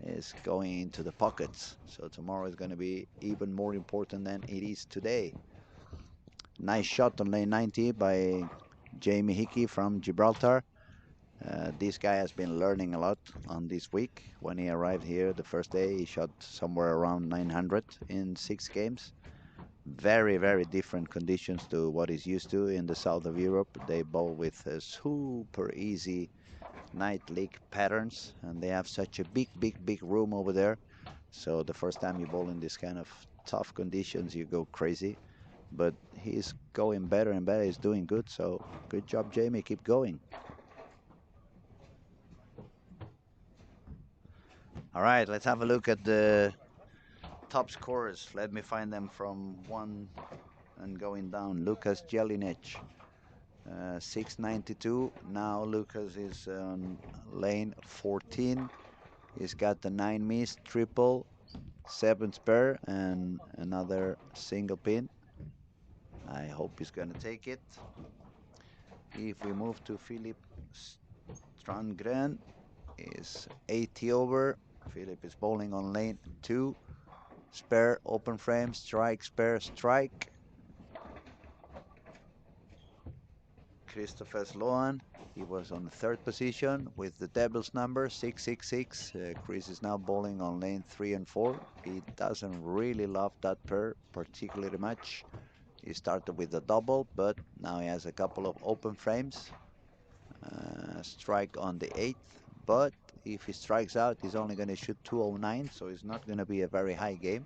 is going into the pockets. So tomorrow is going to be even more important than it is today. Nice shot on lane 90 by Jamie Hickey from Gibraltar. This guy has been learning a lot on this week. When he arrived here the first day, he shot somewhere around 900 in 6 games. Very, very different conditions to what he's used to in the south of Europe. They bowl with super easy night league patterns, and they have such a big, big, big room over there. So the first time you bowl in this kind of tough conditions, you go crazy. But he's going better and better. He's doing good. So good job, Jamie. Keep going. All right, let's have a look at the top scorers. Let me find them from one and going down. Lucas Jelinek, 692. Now Lucas is on lane 14. He's got the 9 miss, triple, 7 spare, and another single pin. I hope he's going to take it. If we move to Philip Strandgren, is 80 over. Philip is bowling on lane 2. Spare, open frame, strike, spare, strike. Christopher Sloan, he was on the 3rd position with the devil's number 666. Chris is now bowling on lane 3 and 4. He doesn't really love that pair particularly much. He started with a double, but now he has a couple of open frames. Strike on the 8th, but if he strikes out, he's only going to shoot 209, so it's not going to be a very high game.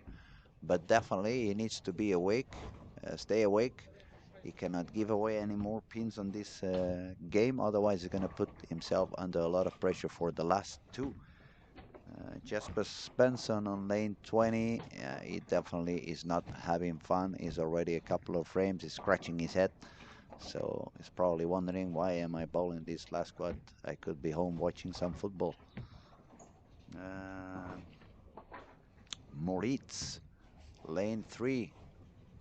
But definitely, he needs to be awake, stay awake. He cannot give away any more pins on this game, otherwise he's going to put himself under a lot of pressure for the last two. Jasper Svensson on lane 20, he definitely is not having fun. He's already a couple of frames, he's scratching his head. So he's probably wondering, why am I bowling this last squad? I could be home watching some football. Moritz, lane 3,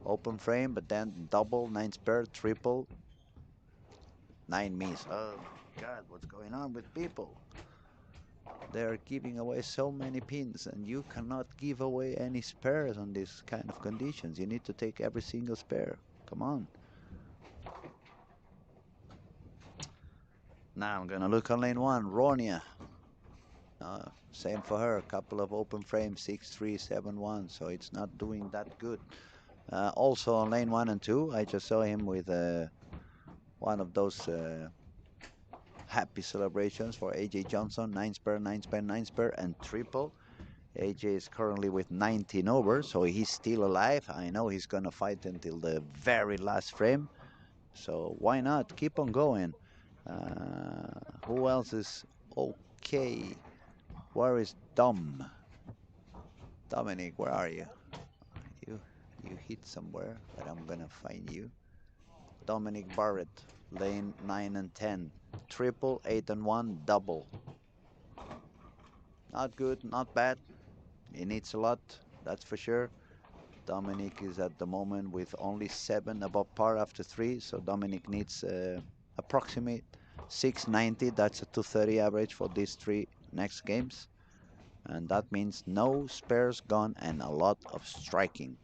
open frame, but then double, 9 spare, triple, 9 miss. Oh God, what's going on with people? They're giving away so many pins, and you cannot give away any spares on this kind of conditions. You need to take every single spare. Come on. Now I'm gonna look on lane one, Ronia. Same for her, a couple of open frames, 6-3, 7-1, so it's not doing that good. Also on lane one and two, I just saw him with one of those happy celebrations for AJ Johnson, 9 spare, 9 spare, 9 spare, and triple. AJ is currently with 19 over, so he's still alive. I know he's gonna fight until the very last frame, so why not? Keep on going. Who else is okay? Where is Dom? Dominic, where are you? You you hit somewhere, but I'm gonna find you. Dominic Barrett, lane 9 and 10. Triple, 8 and 1, double. Not good, not bad. He needs a lot, that's for sure. Dominic is at the moment with only 7 above par after 3, so Dominic needs approximate 690. That's a 230 average for these 3 next games. And that means no spares gone and a lot of striking.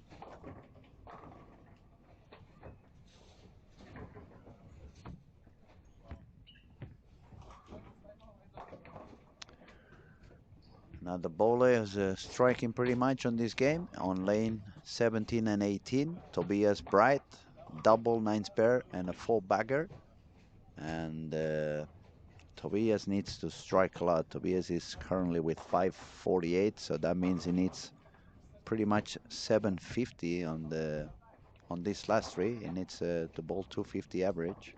Now the bowler is striking pretty much on this game. On lane 17 and 18, Tobias Bright, double 9 spare and a 4 bagger. And Tobias needs to strike a lot. Tobias is currently with 548, so that means he needs pretty much 750 on this last 3. He needs to bowl 250 average.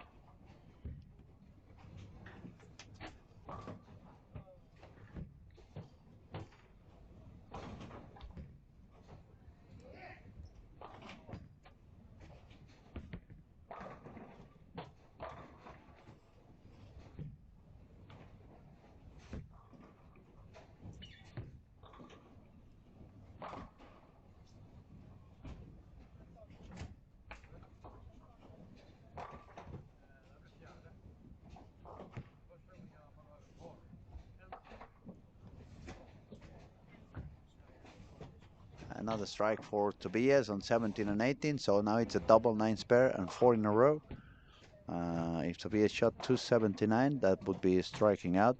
Another strike for Tobias on 17 and 18, so now it's a double 9 spare and 4 in a row. If Tobias shot 279, that would be striking out.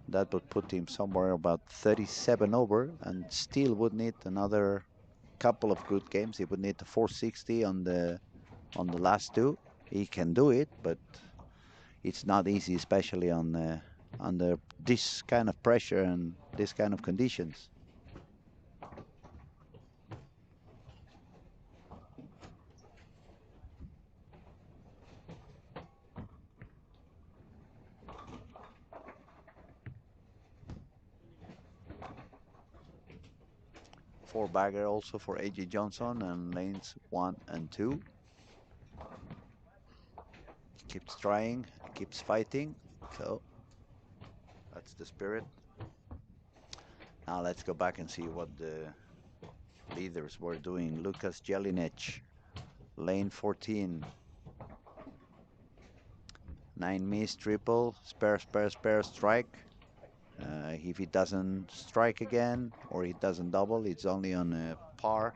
That would put him somewhere about 37 over, and still would need another couple of good games. He would need the 460 on the last 2. He can do it, but it's not easy, especially on under this kind of pressure and this kind of conditions. Four bagger also for AJ Johnson and lanes 1 and 2. Keeps trying, keeps fighting, so that's the spirit. Now let's go back and see what the leaders were doing. Lucas Jelinek, lane 14. 9 miss, triple, spare, spare, spare, strike. If he doesn't strike again or he doesn't double, it's only on a par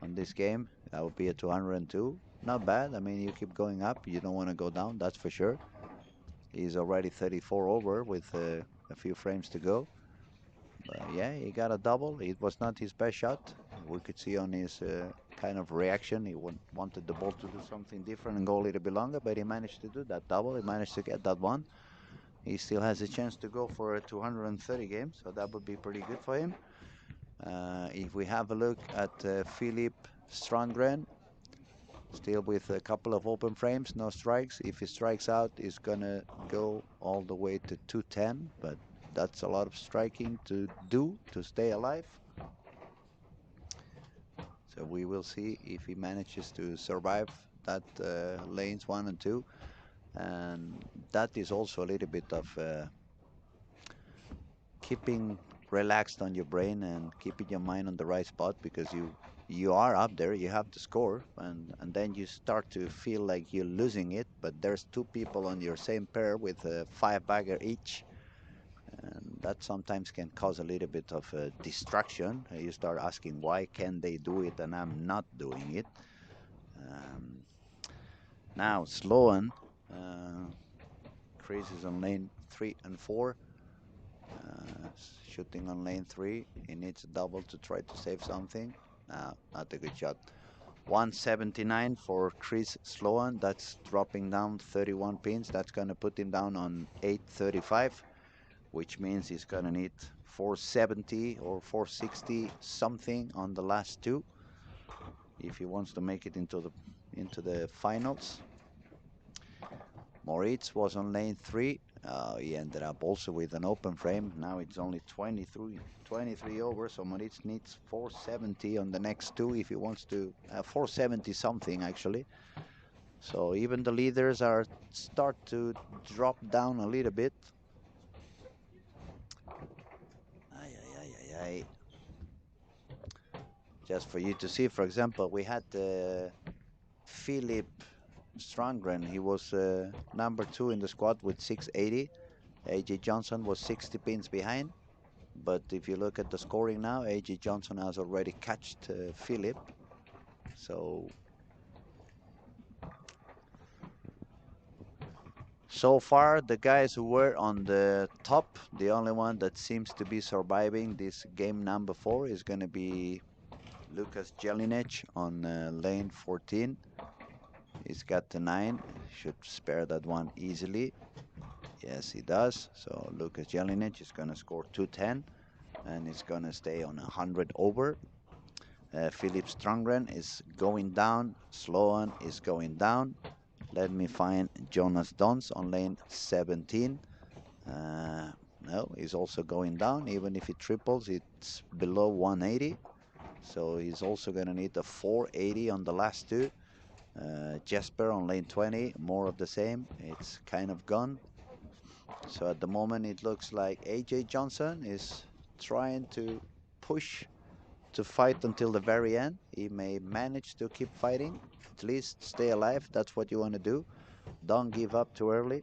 on this game. That would be a 202. Not bad. I mean, you keep going up. You don't want to go down, that's for sure. He's already 34 over with a few frames to go. But yeah, he got a double. It was not his best shot. We could see on his kind of reaction, he wanted the ball to do something different and go a little bit longer, but he managed to do that double. He managed to get that one. He still has a chance to go for a 230 game, so that would be pretty good for him. If we have a look at Philip Strandgren, still with a couple of open frames, no strikes. If he strikes out, he's gonna go all the way to 210, but that's a lot of striking to do to stay alive. So we will see if he manages to survive that lanes 1 and 2. And that is also a little bit of keeping relaxed on your brain and keeping your mind on the right spot, because you are up there, you have to score, and then you start to feel like you're losing it, but there's 2 people on your same pair with a 5 bagger each, and that sometimes can cause a little bit of a distraction. You start asking, why can they do it and I'm not doing it? Now Sloan Chris is on lane 3 and 4. Shooting on lane 3. He needs a double to try to save something. No, not a good shot. 179 for Chris Sloan. That's dropping down 31 pins. That's going to put him down on 835, which means he's going to need 470 or 460 something on the last two if he wants to make it into the finals. Moritz was on lane 3. He ended up also with an open frame. Now it's only 23 over, so Moritz needs 470 on the next two if he wants to, 470 something actually. So even the leaders are start to drop down a little bit. Just for you to see, for example, we had Philip Strandgren. He was number 2 in the squad with 680. AJ Johnson was 60 pins behind. But if you look at the scoring now, AJ Johnson has already catched Philip. So far, the guys who were on the top, the only one that seems to be surviving this game number 4 is going to be Lucas Jelinek on lane 14. He's got the 9. Should spare that one easily. Yes, he does. So Lucas Jelinek is going to score 210. And it's going to stay on 100 over. Philip Strandgren is going down. Sloan is going down. Let me find Jonas Dons on lane 17. No, he's also going down. Even if he triples, it's below 180. So he's also going to need a 480 on the last two. Jesper on lane 20, more of the same. It's kind of gone. So at the moment, it looks like AJ Johnson is trying to push to fight until the very end. He may manage to keep fighting, at least stay alive. That's what you want to do. Don't give up too early.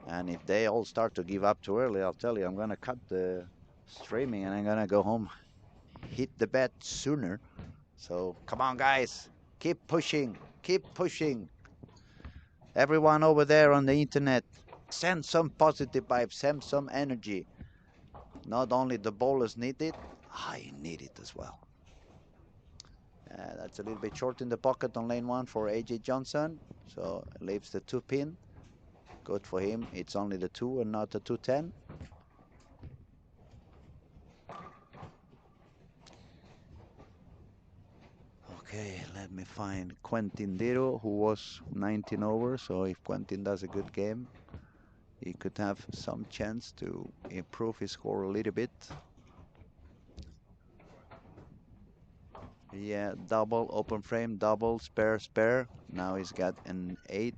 And if they all start to give up too early, I'll tell you, I'm going to cut the streaming and I'm going to go home, hit the bed sooner. So come on, guys, keep pushing, keep pushing. Everyone over there on the internet, send some positive vibes, send some energy. Not only the bowlers need it, I need it as well. That's a little bit short in the pocket on lane 1 for AJ Johnson. So leaves the 2 pin. Good for him. It's only the 2 and not the 210. Okay, let me find Quentin Diro, who was 19 over. So if Quentin does a good game, he could have some chance to improve his score a little bit. Yeah, double, open frame, double, spare, spare. Now he's got an 8.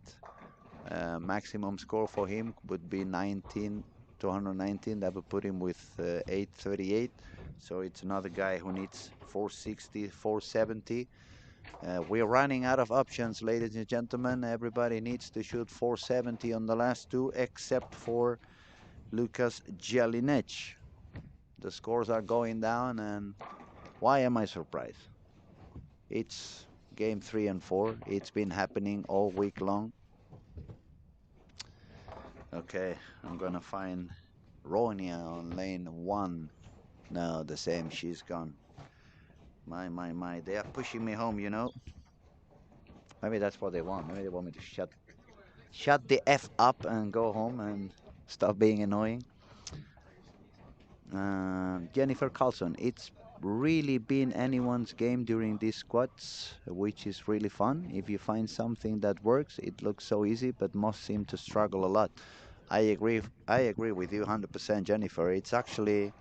Maximum score for him would be 219. That would put him with 838. So it's another guy who needs 460, 470. We're running out of options, ladies and gentlemen. Everybody needs to shoot 470 on the last two, except for Lucas Jelinek. The scores are going down, and why am I surprised? It's game 3 and 4. It's been happening all week long. Okay, I'm gonna find Ronia on lane 1. No, the same, she's gone. My, they are pushing me home, you know. Maybe that's what they want. Maybe they want me to shut the F up and go home and stop being annoying. Jennifer Carlson, it's really been anyone's game during these squads, which is really fun. If you find something that works, it looks so easy, but most seem to struggle a lot. I agree with you 100%, Jennifer. It's actually,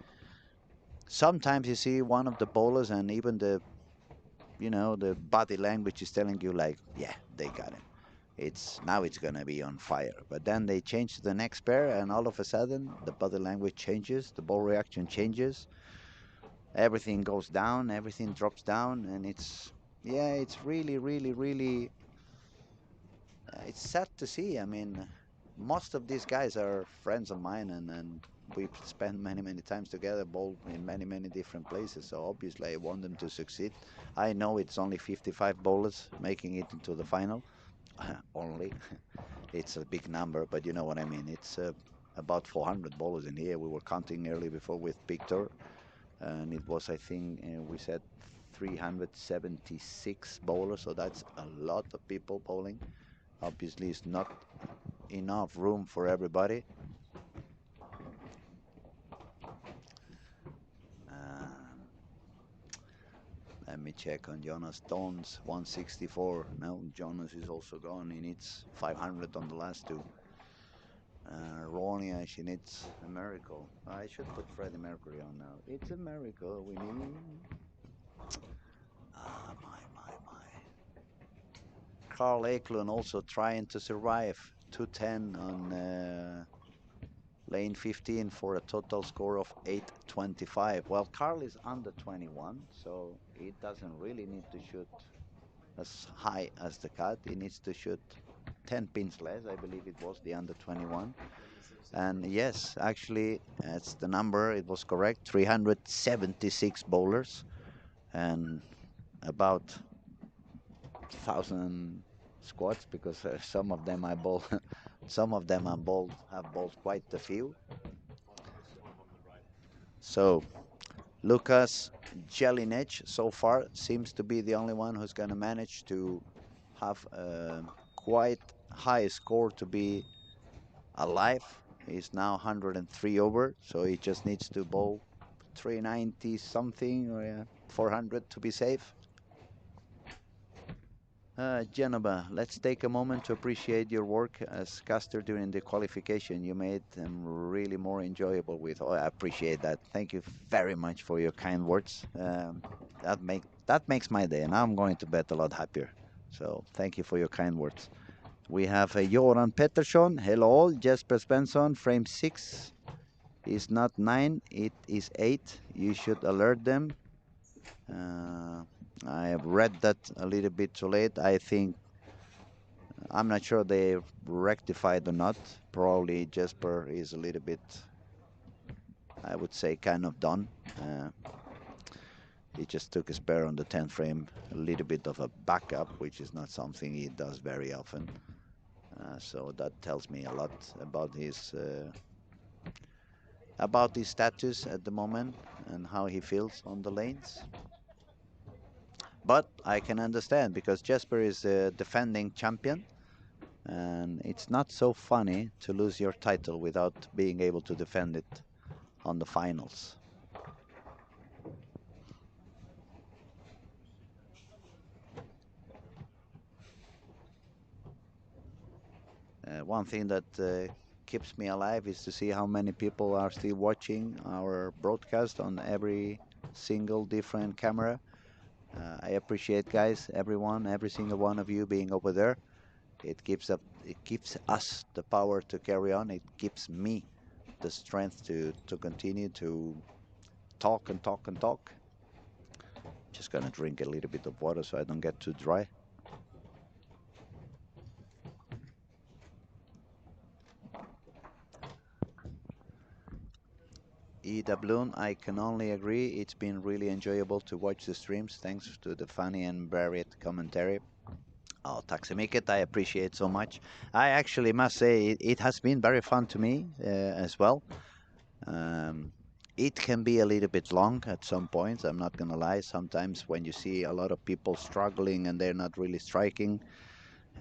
sometimes you see one of the bowlers and even the body language is telling you like, yeah, they got him. Now it's gonna be on fire. But then they change to the next pair and all of a sudden the body language changes, the ball reaction changes, everything goes down, everything drops down, and it's really, really, really, it's sad to see. I mean, most of these guys are friends of mine, and we've spent many, many times together, bowled in many, many different places. So obviously, I want them to succeed. I know it's only 55 bowlers making it into the final. only. It's a big number, but you know what I mean. It's about 400 bowlers in here. We were counting early before with Victor, and it was, I think, we said 376 bowlers, so that's a lot of people bowling. Obviously, it's not enough room for everybody. Um, Let me check on Jonas Stones, 164. No, Jonas is also gone. He needs 500 on the last two. Ronia, she needs a miracle. I should put Freddie Mercury on now. It's a miracle we need. My. Carl Eklund also trying to survive. 210 on lane 15 for a total score of 825. Well, Carl is under 21, so he doesn't really need to shoot as high as the cut. He needs to shoot 10 pins less. I believe it was the under 21. And yes, actually, that's the number. It was correct. 376 bowlers and about 1,000 squats because some of them I bowl, some of them have bowled quite a few. So Lucas Jelinek so far seems to be the only one who's going to manage to have a quite high score to be alive. He's now 103 over, so he just needs to bowl 390 something or 400 to be safe. Genova, let's take a moment to appreciate your work as caster during the qualification. You made them really more enjoyable with. Oh, I appreciate that. Thank you very much for your kind words. That makes my day, and I'm going to bed a lot happier. So thank you for your kind words. We have Joran Pettersson. Hello all. Jesper Svensson, frame 6 is not 9, it is 8. You should alert them. I have read that a little bit too late. I think I'm not sure they rectified or not. Probably Jesper is a little bit, I would say, kind of done. He just took a spare on the 10th frame, a little bit of a backup, which is not something he does very often. So that tells me a lot about his status at the moment and how he feels on the lanes. But I can understand because Jesper is a defending champion. And it's not so funny to lose your title without being able to defend it on the finals. One thing that keeps me alive is to see how many people are still watching our broadcast on every single different camera. I appreciate, guys, everyone, every single one of you being over there. It gives us the power to carry on. It gives me the strength to continue to talk and talk and talk. Just gonna drink a little bit of water so I don't get too dry. Ida Bloom, I can only agree. It's been really enjoyable to watch the streams. Thanks to the funny and varied commentary. Oh, tack så mycket. I appreciate so much. I actually must say it has been very fun to me as well. It can be a little bit long at some points. I'm not gonna lie. Sometimes when you see a lot of people struggling and they're not really striking,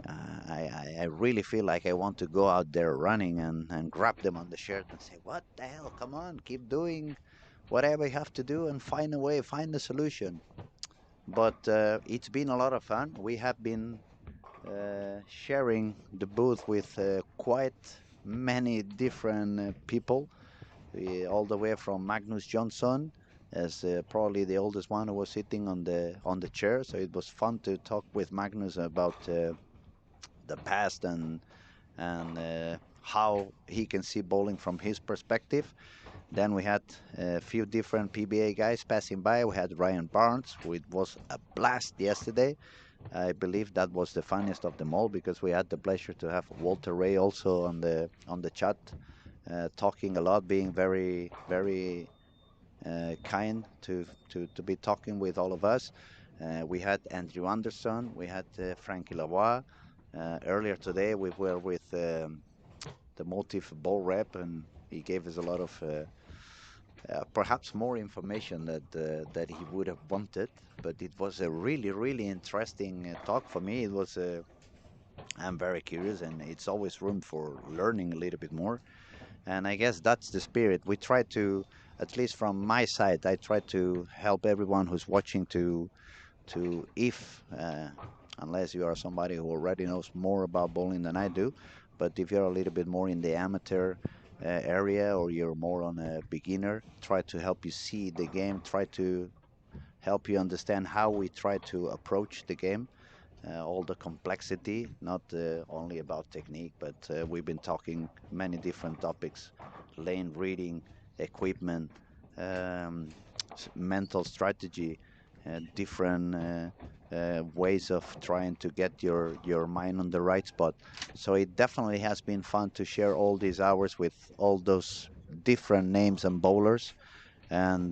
I really feel like I want to go out there running and grab them on the shirt and say, what the hell, come on, keep doing whatever you have to do and find a way, find a solution. But it's been a lot of fun. We have been sharing the booth with quite many different people, all the way from Magnus Johnson as probably the oldest one who was sitting on the chair. So it was fun to talk with Magnus about the past and how he can see bowling from his perspective. Then we had a few different PBA guys passing by. We had Ryan Barnes, who it was a blast yesterday. I believe that was the funniest of them all because we had the pleasure to have Walter Ray also on the chat, talking a lot, being very kind to be talking with all of us. We had Andrew Anderson, we had Frankie Lavoie, Earlier today, we were with the motive ball rep, and he gave us a lot of perhaps more information that he would have wanted. But it was a really, really interesting talk for me. It was. I'm very curious, and it's always room for learning a little bit more. And I guess that's the spirit. We try to, at least from my side, I try to help everyone who's watching to if unless you are somebody who already knows more about bowling than I do, but if you're a little bit more in the amateur area, or you're more on a beginner, try to help you see the game, try to help you understand how we try to approach the game, all the complexity, not only about technique, but we've been talking many different topics: lane reading, equipment, um, mental strategy, different ways of trying to get your mind on the right spot. So it definitely has been fun to share all these hours with all those different names and bowlers, and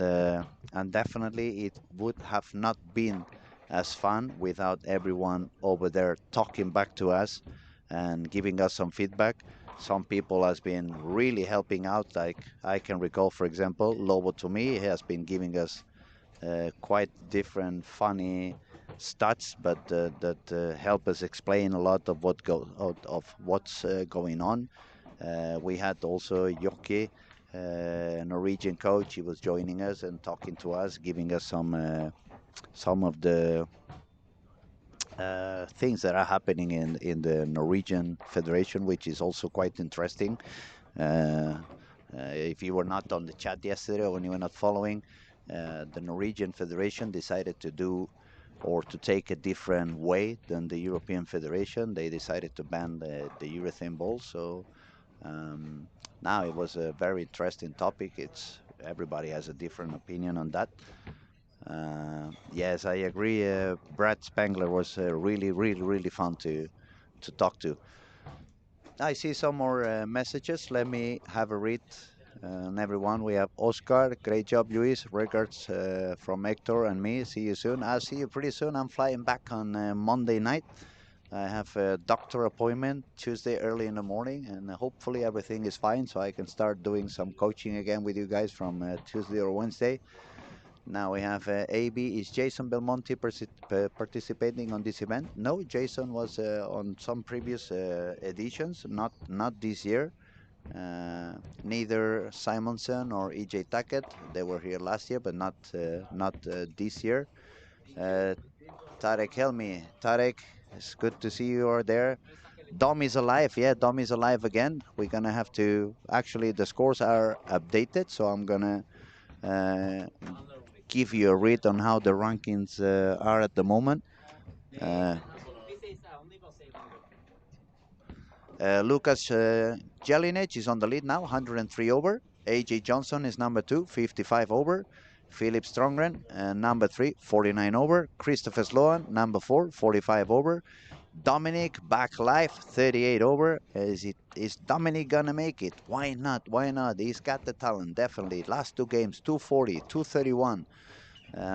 definitely it would have not been as fun without everyone over there talking back to us and giving us some feedback. Some people has been really helping out. Like I can recall, for example, Lobo to me has been giving us quite different funny stats, but that help us explain a lot of of what's going on. We had also Jokke, Norwegian coach. He was joining us and talking to us, giving us some of the things that are happening in the Norwegian Federation, which is also quite interesting. Uh, if you were not on the chat yesterday, or when you were not following, the Norwegian Federation decided to do or to take a different way than the European Federation. They decided to ban the urethane ball. So um, now it was a very interesting topic. It's everybody has a different opinion on that. Yes, I agree. Brad Spangler was really, really, really fun to talk to. I see some more messages. Let me have a read on everyone. We have Oscar. Great job, Luis. Regards from Hector and me. See you soon. I'll see you pretty soon. I'm flying back on Monday night. I have a doctor appointment Tuesday early in the morning, and hopefully everything is fine so I can start doing some coaching again with you guys from Tuesday or Wednesday. Now we have AB. Is Jason Belmonte participating on this event? No, Jason was on some previous editions, not this year. Neither Simonson or EJ Tackett. They were here last year, but not this year. Uh, Tarek Helmi. Tarek, it's good to see you are there. Dom is alive. Yeah, Dom is alive again. We're gonna have to. Actually, the scores are updated, so I'm gonna uh, give you a read on how the rankings are at the moment. Uh, Lucas Jelinek is on the lead now, 103 over. AJ Johnson is number 2, 55 over. Philip Strongren, number 3, 49 over. Christopher Sloan, number 4, 45 over. Dominic back live, 38 over. Is Dominic gonna make it? Why not? Why not? He's got the talent, definitely. Last two games, 240, 231.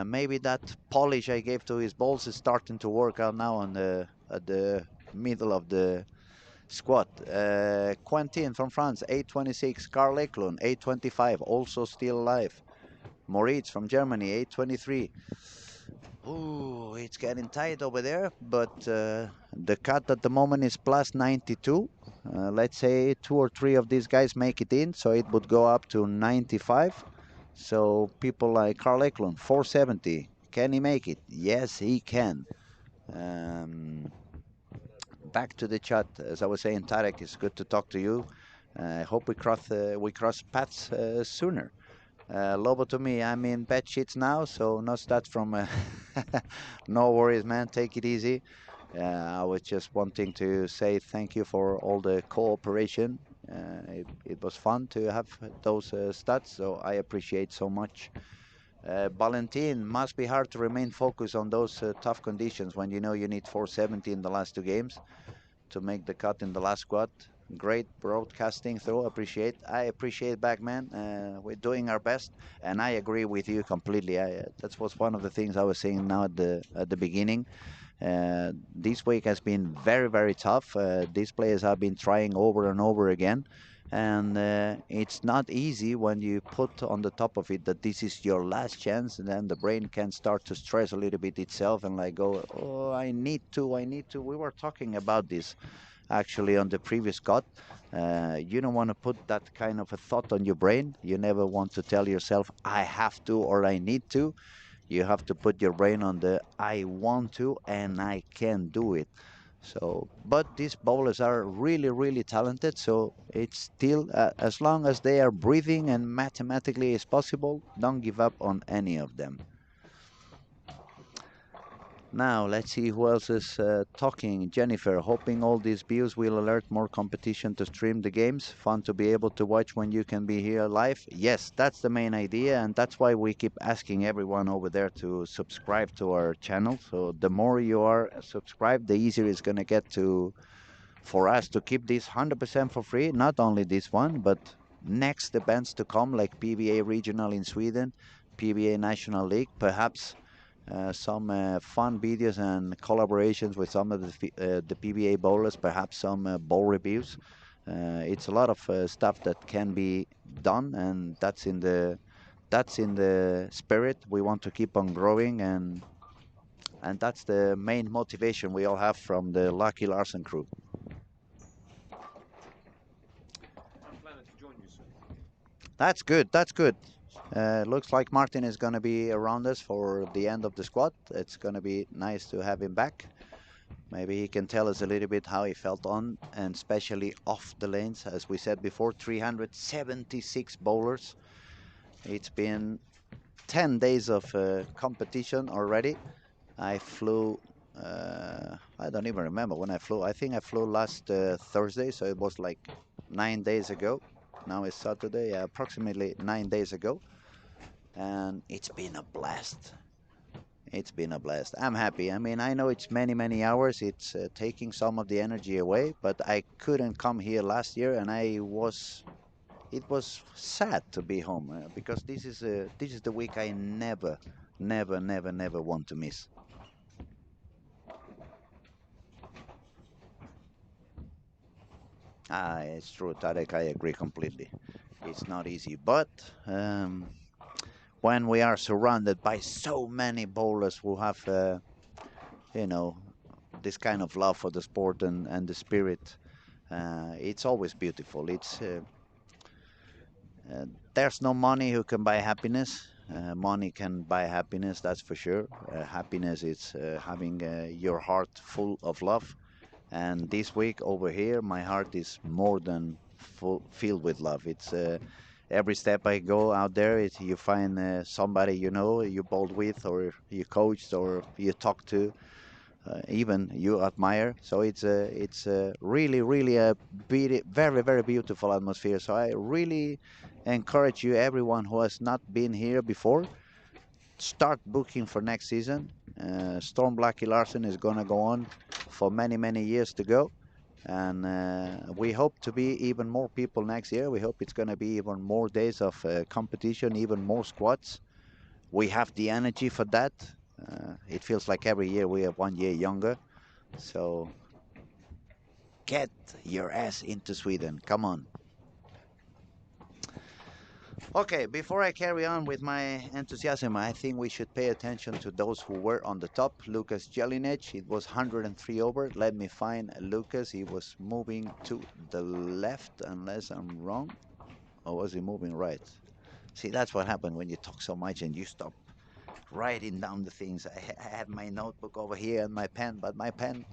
Maybe that polish I gave to his balls is starting to work out now on the at the middle of the squad. Quentin from France, 826. Carl Eklund, 825, also still alive. Moritz from Germany, 823. Ooh, it's getting tight over there, but the cut at the moment is plus 92. Let's say two or three of these guys make it in, so it would go up to 95. So people like Carl Eklund, 470. Can he make it? Yes, he can. Um, Back to the chat. As I was saying, Tarek, it's good to talk to you. I hope we cross paths sooner. Lobo to me, I'm in bed sheets now, so no stats from. No worries, man. Take it easy. I was just wanting to say thank you for all the cooperation. It was fun to have those stats, so I appreciate so much. Valentin, must be hard to remain focused on those tough conditions when you know you need 470 in the last two games to make the cut in the last squad. Great broadcasting through. I appreciate back, man. We're doing our best, and I agree with you completely. That was one of the things I was saying now at the beginning. This week has been very, very tough. These players have been trying over and over again. And it's not easy when you put on the top of it that this is your last chance, and then the brain can start to stress a little bit itself and like go, oh, I need to, I need to. We were talking about this actually on the previous cut. You don't want to put that kind of a thought on your brain. You never want to tell yourself, I have to or I need to. You have to put your brain on the I want to and I can do it. So, but these bowlers are really, really talented. So it's still, as long as they are breathing and mathematically is possible, don't give up on any of them. Now, let's see who else is talking. Jennifer, hoping all these views will alert more competition to stream the games. Fun to be able to watch when you can be here live. Yes, that's the main idea, and that's why we keep asking everyone over there to subscribe to our channel. So the more you are subscribed, the easier it's going to get to for us to keep this 100% for free. Not only this one, but next events to come like PBA Regional in Sweden, PBA National League, perhaps some fun videos and collaborations with some of the PBA bowlers, perhaps some bowl reviews. It's a lot of stuff that can be done, and that's in the spirit. We want to keep on growing, and that's the main motivation we all have from the Lucky Larsen crew. I'm planning to join you soon. That's good. That's good. Looks like Martin is going to be around us for the end of the squad. It's going to be nice to have him back. Maybe he can tell us a little bit how he felt on and especially off the lanes. As we said before, 376 bowlers. It's been 10 days of competition already. I flew, I don't even remember when I flew. I think I flew last Thursday, so it was like 9 days ago. Now it's Saturday, yeah, approximately 9 days ago. And it's been a blast. It's been a blast. I'm happy. I mean, I know it's many, many hours. It's taking some of the energy away, but I couldn't come here last year, and it was sad to be home because this is the week I never, never, never, never want to miss. Ah, it's true, Tarek. I agree completely. It's not easy, but when we are surrounded by so many bowlers who have, you know, this kind of love for the sport and the spirit, it's always beautiful. There's no money who can buy happiness. Money can buy happiness, that's for sure. Happiness is having your heart full of love. And this week over here, my heart is more than filled with love. It's every step I go out there, you find somebody you know, you bowled with, or you coached, or you talk to, even you admire. So it's really, really a very, very beautiful atmosphere. So I really encourage you, everyone who has not been here before, start booking for next season. Storm Blackie Larsen is going to go on for many, many years to go. And we hope to be even more people next year. We hope it's going to be even more days of competition, even more squads. We have the energy for that. It feels like every year we are 1 year younger. So get your ass into Sweden. Come on. Okay, before I carry on with my enthusiasm, I think we should pay attention to those who were on the top. Lucas Jelinek, it was 103 over. Let me find Lucas. He was moving to the left, unless I'm wrong. Or was he moving right? See, that's what happened when you talk so much and you stop writing down the things. I had my notebook over here and my pen, but my pen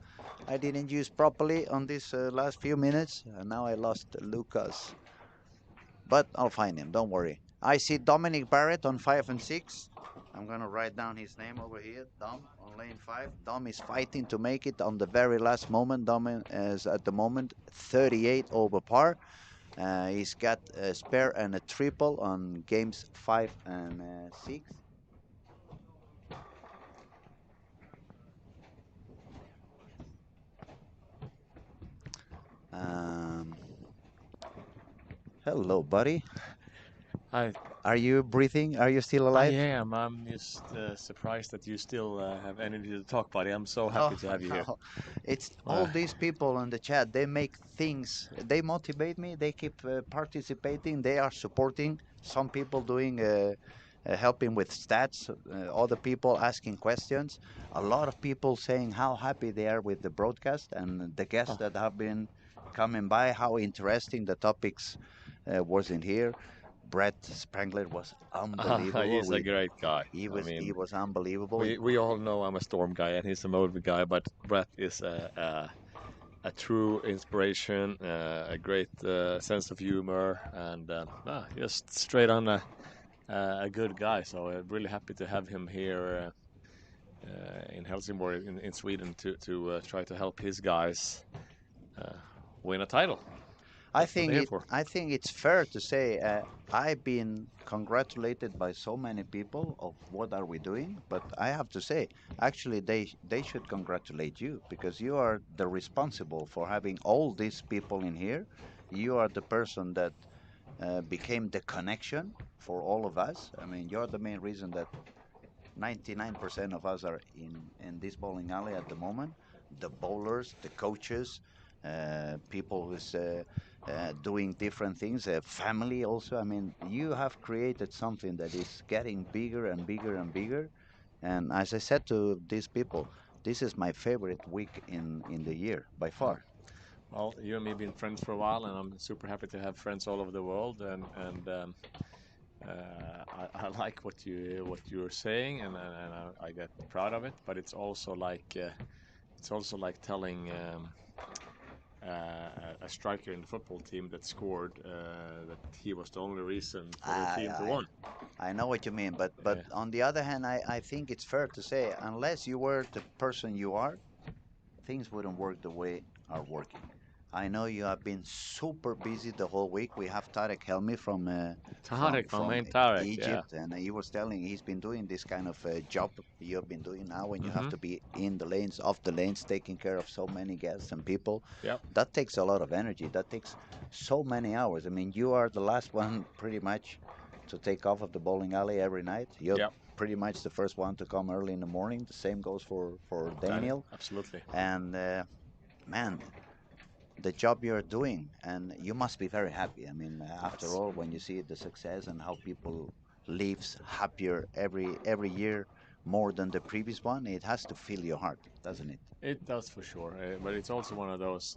I didn't use properly on these last few minutes. And now I lost Lucas. But I'll find him, don't worry. I see Dominic Barrett on 5 and 6. I'm going to write down his name over here. Dom on lane 5. Dom is fighting to make it on the very last moment. Dom is at the moment 38 over par. He's got a spare and a triple on games 5 and 6. Um, Hello, buddy. Hi. Are you breathing? Are you still I alive? am. I'm just surprised that you still have energy to talk, buddy. I'm so No, happy to have you here. no. It's all Uh, these people in the chat. They make things. They motivate me. They keep participating. They are supporting. Some people doing helping with stats. Other people asking questions. A lot of people saying how happy they are with the broadcast and the guests oh, that have been coming by. How interesting the topics was in here. Brett Spangler was unbelievable. he's a great guy. I He mean, was unbelievable. we all know I'm a Storm guy and he's a motive guy, but Brett is a true inspiration, a great sense of humor, and just straight on a good guy. So really happy to have him here in Helsingborg in Sweden to try to help his guys uh, win a title. That's what they're here for. I think it's fair to say I've been congratulated by so many people of what are we doing, but I have to say actually they should congratulate you because you are the responsible for having all these people in here. You are the person that became the connection for all of us. I mean, you're the main reason that 99% of us are in this bowling alley at the moment. The bowlers, the coaches, people who's doing different things, family also. I mean, you have created something that is getting bigger and bigger and bigger. And as I said to these people, this is my favorite week in the year by Oh, far. well, you and me been friends for a while, and I'm super happy to have friends all over the world. I like what you're saying, and I get proud of it. But it's also like telling a striker in the football team that scored that he was the only reason for their team to I, win. I know what you mean, but Yeah. on the other hand, I think it's fair to say unless you were the person you are, things wouldn't work the way are working. I know you have been super busy the whole week. We have Tarek Helmi Tarek, my from main Tarek, yeah. Egypt, and he was telling he's been doing this kind of job you've been doing now, when you have Mm-hmm. to be in the lanes, off the lanes, taking care of so many guests and people. Yep. That takes a lot of energy. That takes so many hours. I mean, you are the last one pretty much to take off of the bowling alley every night. You're Yep. pretty much the first one to come early in the morning. The same goes for Daniel, Daniel. absolutely. And man, the job you're doing, and you must be very happy. I mean, after That's all, when you see the success and how people lives happier every year more than the previous one, it has to fill your heart, doesn't it? it does for sure, but it's also one of those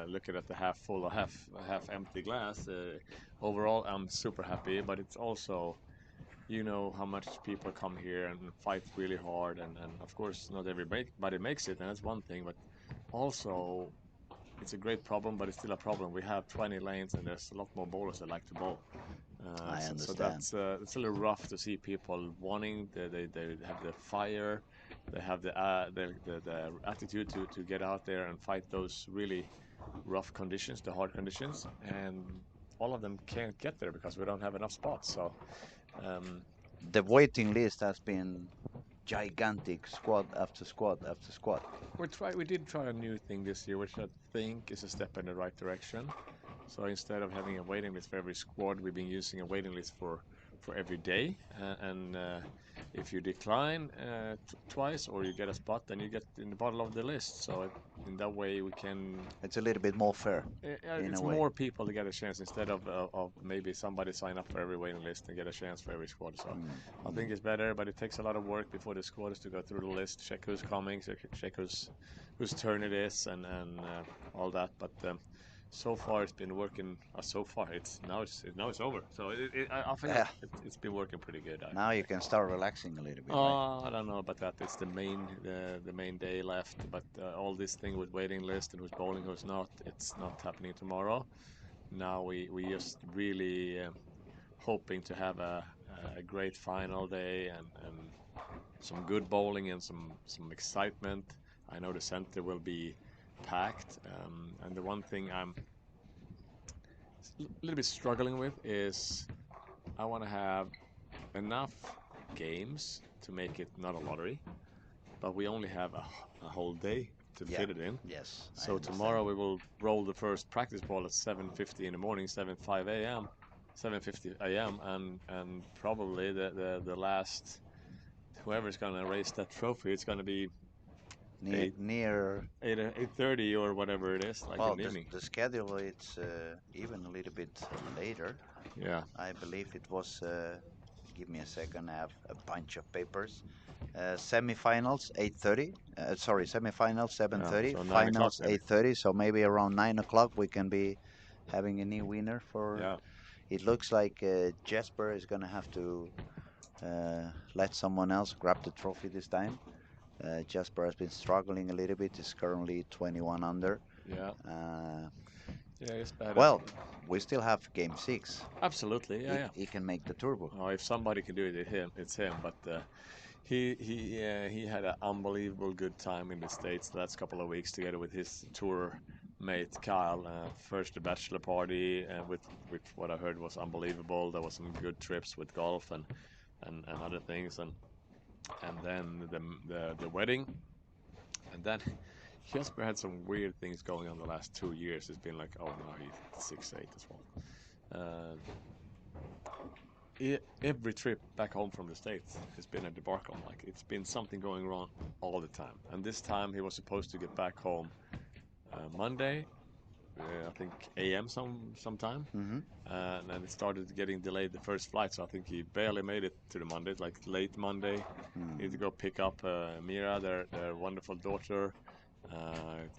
looking at the half full or half empty glass. Overall, I'm super happy, but it's also you know how much people come here and fight really hard, and of course not everybody makes it, and that's one thing. But also it's a great problem, but it's still a problem. We have 20 lanes, and there's a lot more bowlers that like to bowl. I So understand. that's it's a little rough to see people wanting. They have the fire, they have the attitude to get out there and fight those really rough conditions, the hard conditions, and all of them can't get there because we don't have enough spots. So um, The waiting list has been gigantic, squad after squad after squad. we did try a new thing this year, which I think is a step in the right direction. So instead of having a waiting list for every squad, we've been using a waiting list for every day. And if you decline twice or you get a spot, then you get in the bottom of the list. So in that way, we can. It's a little bit more fair in a It's way. more people to get a chance instead of maybe somebody sign up for every waiting list and get a chance for every squad. So Mm, I mm. think it's better, but it takes a lot of work before the squad is to go through the list, check who's coming, check whose turn it is, and all that. But so far it's been working. So far it's over. So I feel Yeah, it's been working pretty good. now you can start relaxing a little bit, right? I don't know about that. It's the main day left, but all this thing with waiting list and who's bowling, who's not, it's not happening tomorrow. Now we just really hoping to have a great final day and some good bowling and some excitement. I know the center will be packed, and the one thing I'm a little bit struggling with is I want to have enough games to make it not a lottery, but we only have a whole day to Yeah. fit it in. Yes, I So understand. tomorrow we will roll the first practice ball at 7:50 in the morning, 7:05 a.m. 7:50 a.m. and probably the last whoever's gonna raise that trophy, it's gonna be near eight near. 8:30 or whatever it is, like Well, in the evening. the schedule it's even a little bit later. Yeah, I believe it was. Give me a second. I have a bunch of papers. Semifinals 8:30. Sorry, semifinals yeah. 7:30. So 9 o'clock Finals maybe. 8:30. So maybe around 9 o'clock we can be having a new winner for. Yeah, It looks like Jesper is gonna have to let someone else grab the trophy this time. Jesper has been struggling a little bit. He's currently 21 under. yeah, Uh, yeah. It's bad. well, we still have game six. Absolutely, yeah, yeah. He can make the turbo. Oh, if somebody can do it, it's him. It's him. But he had an unbelievable good time in the States the last couple of weeks together with his tour mate Kyle. First the bachelor party, with what I heard was unbelievable. There was some good trips with golf and other things, and then the wedding, and then Jesper had some weird things going on the last 2 years. It's been like, oh no, he's 6'8" as well. Uh, every trip back home from the States has been a debacle. Like it's been something going wrong all the time. And this time he was supposed to get back home Monday, I think AM sometime, Hmm. and then it started getting delayed the first flight. So I think he barely made it to the Monday, like late Monday. He had to Hmm. go pick up Mira, their wonderful daughter,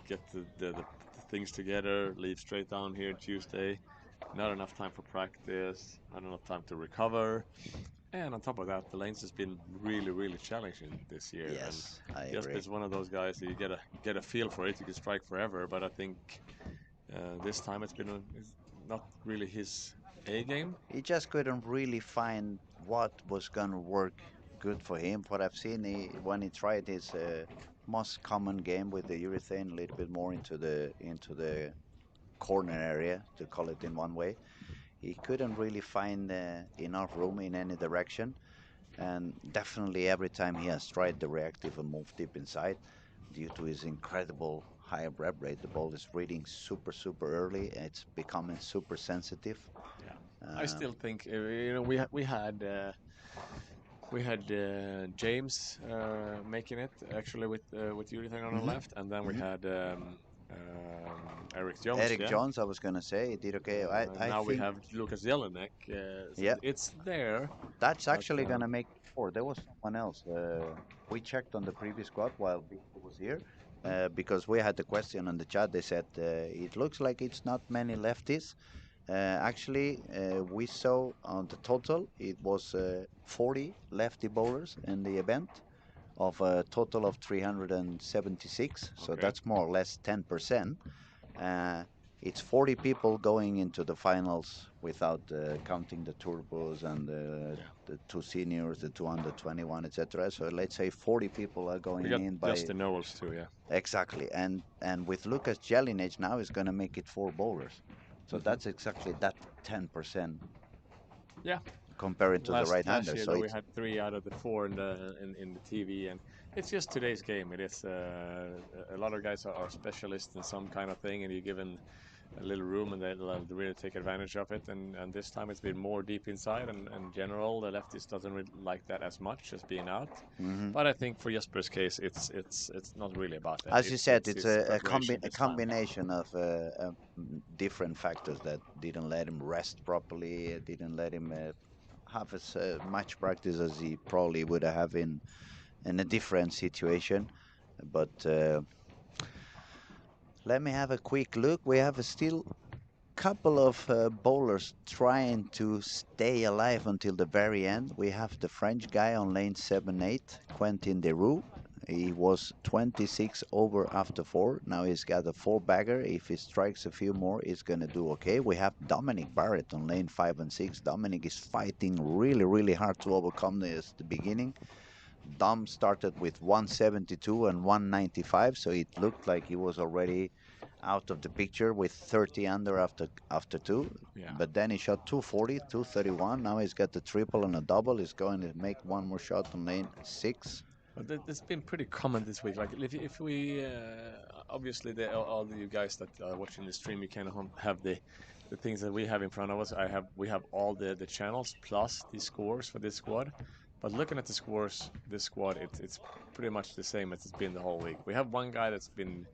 get the things together, leave straight down here Tuesday. Not enough time for practice, not enough time to recover. And on top of that, the lanes has been really, really challenging this year. And Yes, I Jesper agree. is one of those guys that you get a feel for it. You can strike forever, but I think this time it's not really his A game. He just couldn't really find what was gonna work good for him. What I've seen, when he tried his most common game with the urethane, a little bit more into the corner area, to call it in one way, he couldn't really find enough room in any direction. And definitely every time he has tried the reactive and move deep inside, due to his incredible high rev rate, the ball is reading super early. It's becoming super sensitive. Yeah, I Uh, still think we had James making it actually with Yuri on the mhm, left, and then we mhm. had Eric Jones, Eric yeah. Jones, I was gonna say, he did okay. I Now we think, have Lucas Jelinek, so yeah, it's there, that's but actually gonna make it four. There was someone else. We checked on the previous squad while Victor was here, because we had the question on the chat. They said it looks like it's not many lefties. Actually, we saw on the total it was 40 lefty bowlers in the event of a total of 376. So okay, that's more or less 10%. Uh, it's 40 people going into the finals without counting the turbos and yeah. the two seniors, the two under 21, etc. So let's say 40 people are We going got in by Justin Knowles too, yeah. exactly, and with Lucas Jelinek now is going to make it four bowlers. So Hmm. that's exactly that 10% Yeah, comparing to the last right-hander. year So though we it's had 3 out of the 4 in the TV, and it's just today's game. It is a lot of guys are specialists in some kind of thing, and you're given a little room, and they'll really take advantage of it. And this time it's been more deep inside, and general the lefties doesn't really like that as much as being out. mhm. But I think for Jesper's case, it's not really about that. As you said, It's it's his preparation a this time. combination of different factors that didn't let him rest properly, didn't let him have as much practice as he probably would have in a different situation. But let me have a quick look. We have a still couple of bowlers trying to stay alive until the very end. We have the French guy on lane 7-8, Quentin Deroux. He was 26 over after four. Now he's got a four bagger. If he strikes a few more, he's going to do okay. We have Dominic Barrett on lane 5 and 6. Dominic is fighting really hard to overcome this the beginning. Dom started with 172 and 195, so it looked like he was already out of the picture with 30 under after two. Yeah. But then he shot 240, 231. Now he's got the triple and a double. He's going to make one more shot on lane 6. But it's been pretty common this week. Like if we obviously all the you guys that are watching the stream, you kind of have the things that we have in front of us. We have all the channels plus the scores for this squad. But looking at the scores, this squad it's pretty much the same as it's been the whole week. We have one guy that's been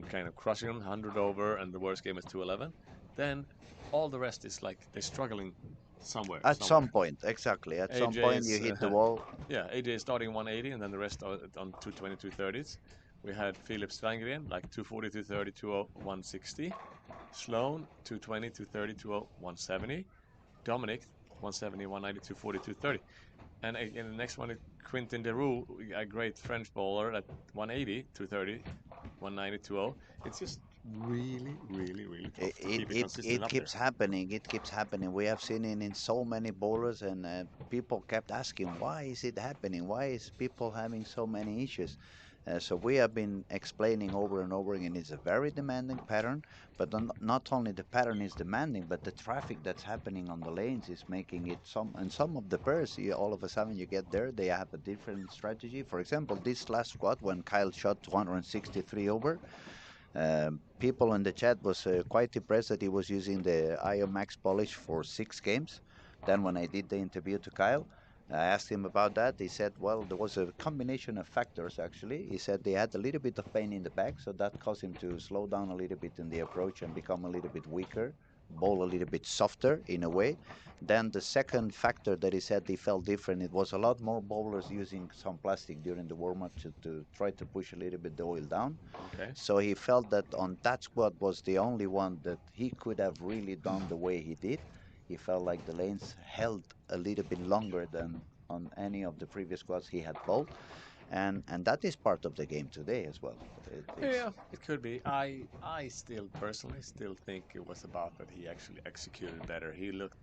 kind of crushing them, 100 over, and the worst game is 211. Then all the rest is like they're struggling At some somewhere. point, exactly. At some AJ point, you is hit the wall. yeah, AJ is starting 180, and then the rest are on 220, 230s. We had Philip Steingren like 240, 230, 20, 160. Sloan 220, 230, 20, 170. Dominic 170, 190, 240, 230. And again, the next one is Quentin Deroux, a great French bowler at 180, 230, 190, 20. It's just really, really, really tough to keep it consistent It up there. keeps happening. It keeps happening. We have seen it in so many bowlers, and people kept asking, why is it happening? Why is people having so many issues? So we have been explaining over and over again. It's a very demanding pattern, but not only the pattern is demanding, but the traffic that's happening on the lanes is making it some. And some of the pairs, all of a sudden you get there, they have a different strategy. For example, this last squad when Kyle shot 263 over. People in the chat was quite impressed that he was using the IO Max polish for 6 games. Then when I did the interview to Kyle, I asked him about that. He said, well, there was a combination of factors actually. He said they had a little bit of pain in the back, so that caused him to slow down a little bit in the approach and become a little bit weaker, bowl a little bit softer in a way. Then the second factor that he said he felt different, it was a lot more bowlers using some plastic during the warm-up to try to push a little bit the oil down. Okay. So he felt that on that squad was the only one that he could have really done the way he did. He felt like the lanes held a little bit longer than on any of the previous squads he had bowled, and that is part of the game today as well. It's Yeah, it could be. I still personally still think it was about that he actually executed better. He looked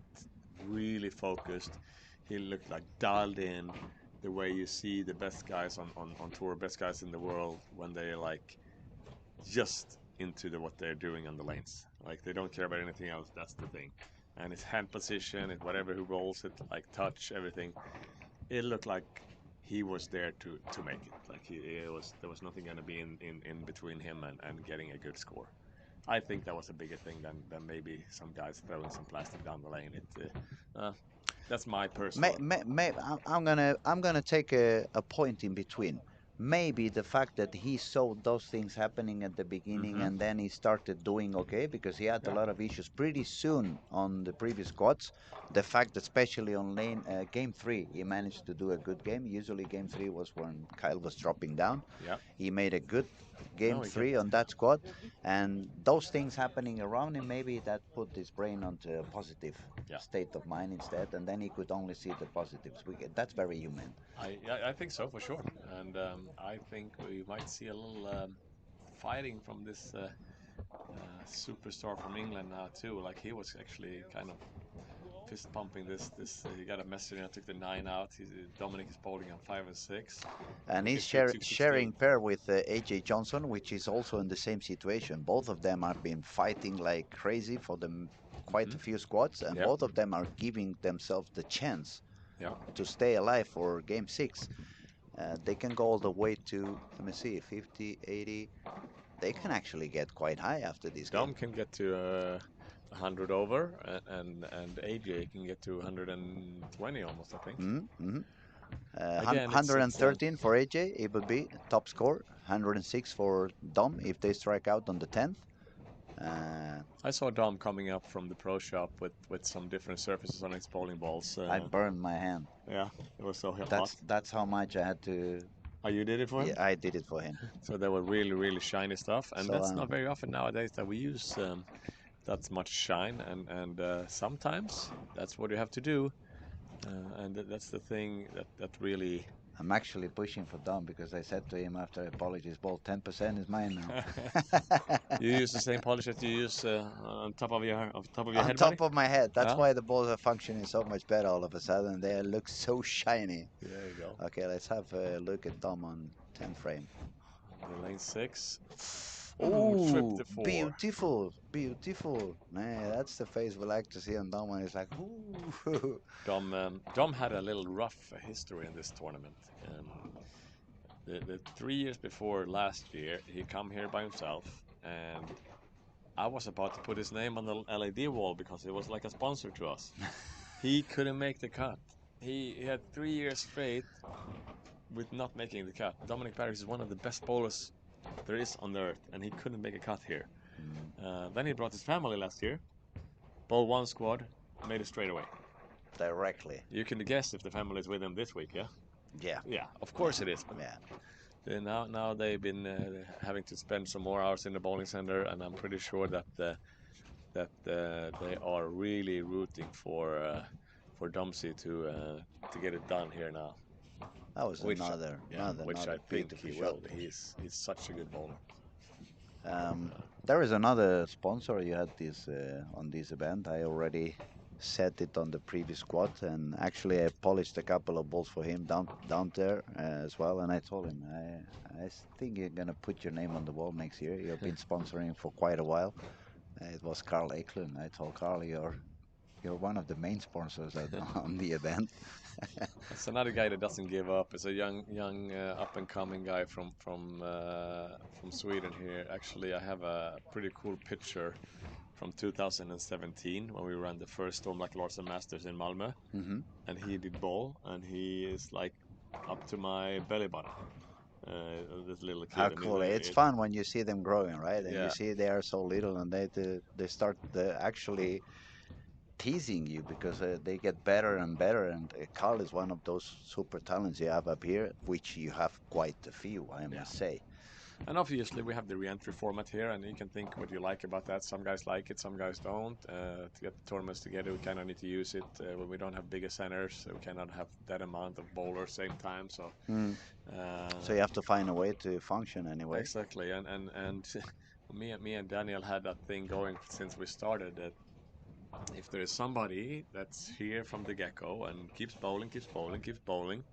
really focused. He looked like dialed in the way you see the best guys on tour, best guys in the world when they're like just into what they're doing on the lanes. Like they don't care about anything else. That's the thing. And his hand position, whatever he rolls it, like touch, everything. It looked like he was there to make it. Like it was there was nothing going to be in between him and getting a good score. I think that was a bigger thing than maybe some guys throwing some plastic down the lane. That's my personal. I'm gonna take a point in between. Maybe the fact that he saw those things happening at the beginning Mm-hmm. and then he started doing okay because he had a Yeah. lot of issues pretty soon on the previous squads. The fact, especially on lane game three, he managed to do a good game. Usually game three was when Kyle was dropping down. Yeah. He made a good No, game he kept. three on that squad, and those things happening around him, maybe that put his brain onto a positive Yeah. state of mind instead, and then he could only see the positives. That's very human. I think so for sure, and I think we might see a little fighting from this superstar from England now too. Like he was actually kind of fist pumping this. He got a message. I took the 9 out. Dominic is bowling on 5 and 6. And We he's can take 268. sharing pair with AJ Johnson, which is also in the same situation. Both of them have been fighting like crazy for quite Mm-hmm. a few squads, and Yep. both of them are giving themselves the chance Yep. to stay alive for game six. They can go all the way to, let me see, 50, 80. They can actually get quite high after this game. Dom can get to 100 over, and AJ can get to 120 almost. I think. Mm-hmm. Again, it's 113 for AJ, it would be top score. 106 for Dom if they strike out on the 10th. Uh, I saw Dom coming up from the pro shop with some different surfaces on his bowling balls. I burned my hand. Yeah, it was so hot. That's how much I had to. Oh, you did it for Yeah, him? I did it for him. So they were really, really shiny stuff, and So that's not very often nowadays that we use that much shine, and sometimes that's what you have to do, and that's the thing that really. I'm actually pushing for Dom because I said to him after apologies, ball 10% is mine now. You use the same polish that you use on top of your On head, buddy? top of my head. That's Yeah. why the balls are functioning so much better all of a sudden. They look so shiny. There you go. Okay, let's have a look at Dom on 10 frame. The lane 6. Ooh, trip Oh, to 4. beautiful, beautiful. Man, that's the face we like to see on Dom when it's like, ooh. Dom had a little rough history in this tournament. the 3 years before last year, he come here by himself, and I was about to put his name on the LED wall because it was like a sponsor to us. He couldn't make the cut. He had 3 years straight with not making the cut. Dominic Paris is one of the best bowlers there is on the earth, and he couldn't make a cut here. Then he brought his family last year, bowled one squad, made it straight away. Directly. You can guess if the family is with him this week, yeah? Yeah. Yeah, of course it is. Yeah. Now they've been having to spend some more hours in the bowling center, and I'm pretty sure that they are really rooting for Dumpsy to get it done here now. That was Which another I think beautiful he shot. will. He's such a good bowler. There is another sponsor you had this on this event. I already set it on the previous squad, and actually I polished a couple of balls for him down there as well. And I told him, I think you're gonna put your name on the wall next year. You've been sponsoring for quite a while. It was Carl Eklund. I told Carl, you're one of the main sponsors on the event. That's another guy that doesn't give up. It's a young up and coming guy from Sweden here. Actually, I have a pretty cool picture from 2017 when we ran the first Storm like Larsen Masters in Malmö, Hmm. and he did bowl, and he is like up to my belly button. This little kid. How I mean, cool! It's fun when you see them growing, right? And you yeah, see they are so little, and they start actually teasing you because they get better and better. And Carl is one of those super talents you have up here, which you have quite a few, I yeah. must say. And obviously, we have the re-entry format here, and you can think what you like about that. Some guys like it, some guys don't. To get the tournaments together, we kind of need to use it when we don't have bigger centers. So we cannot have that amount of bowlers same time. So, Mm. So you have to find a way to function anyway. exactly. And me and Daniel had that thing going since we started. That if there is somebody that's here from the get-go and keeps bowling, keeps bowling, keeps bowling,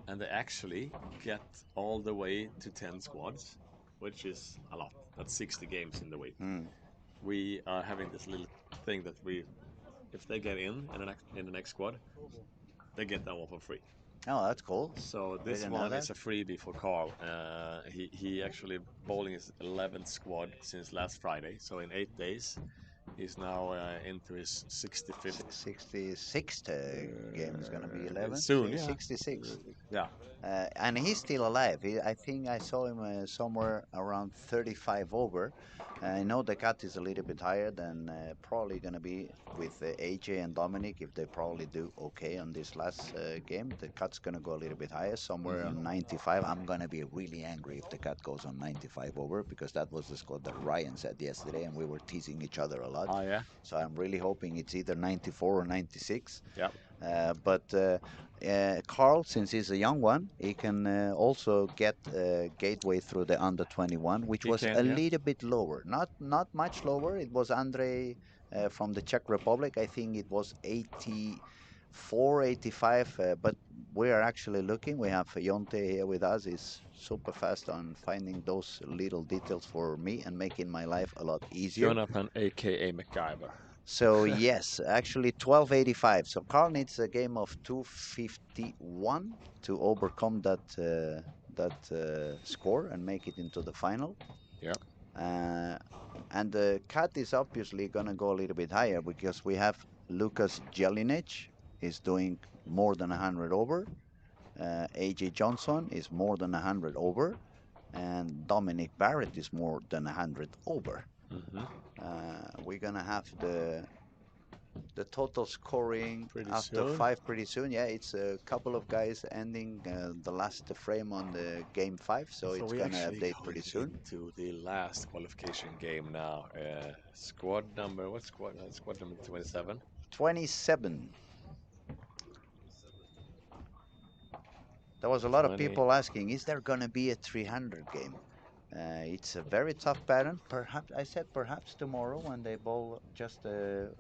and they actually get all the way to 10 squads, which is a lot. That's 60 games in the week. Mm. We are having this little thing that if they get in the next squad, they get that one for free. Oh, that's cool. So I this didn't know one that. is a freebie for Carl. He actually bowling his 11th squad since last Friday. So in 8 days, he's now into his 65th. 66th game is going to be 11th. Soon, yeah. 66. Yeah. And he's still alive. I think I saw him somewhere around 35 over. I know the cut is a little bit higher than probably going to be with AJ and Dominic if they probably do okay on this last game. The cut's going to go a little bit higher, somewhere on 95. I'm going to be really angry if the cut goes on 95 over because that was the score that Ryan said yesterday, and we were teasing each other a lot. Oh, yeah. So I'm really hoping it's either 94 or 96. Yeah. But Carl, since he's a young one, he can also get gateway through the under 21, which He was can, a yeah. little bit lower. Not much lower. It was Andre from the Czech Republic. I think it was 84, 85. But we are actually looking. We have Jonte here with us. He's super fast on finding those little details for me and making my life a lot easier. Jonathan, aka MacGyver. So yes, actually 1285. So Carl needs a game of 251 to overcome that score and make it into the final. Yeah. Uh, and the cut is obviously gonna go a little bit higher because we have Lucas Jelinek is doing more than 100 over. AJ Johnson is more than 100 over, and Dominic Barrett is more than 100 over. Mm-hmm. We're gonna have the total scoring Pretty after soon. 5 pretty soon. Yeah, it's a couple of guys ending the last frame on the game 5, so it's we gonna actually update going pretty soon. into the last qualification game now. Squad number, what squad? Squad number 27. 27. There was a lot of 20. people asking, is there gonna be a 300 game? It's a very tough pattern. Perhaps I said perhaps tomorrow when they bowl just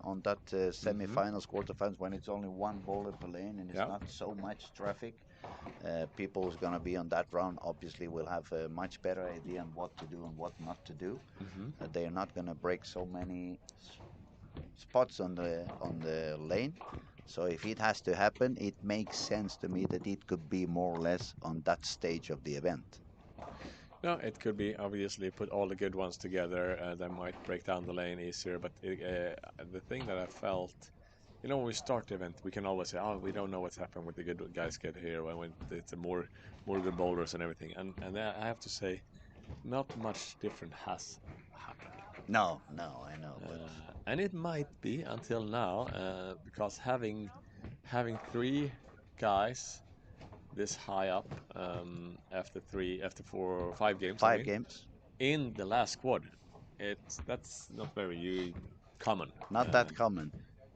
on that semi-finals, quarterfinals, when it's only one bowler per lane and it's Yeah. not so much traffic. People who's gonna be on that round obviously will have a much better idea on what to do and what not to do. Mm-hmm. They are not gonna break so many spots on the lane. So if it has to happen, it makes sense to me that it could be more or less on that stage of the event. No, it could be obviously put all the good ones together. That might break down the lane easier. But the thing that I felt, when we start the event, we can always say, "Oh, we don't know what's happened with the good guys get here when it's a more good bowlers and everything." And I have to say, not much different has happened. No, no, I know, but And it might be until now because having three guys this high up after 4 or 5 games, I five mean, games, in the last squad, that's not very common. not that common.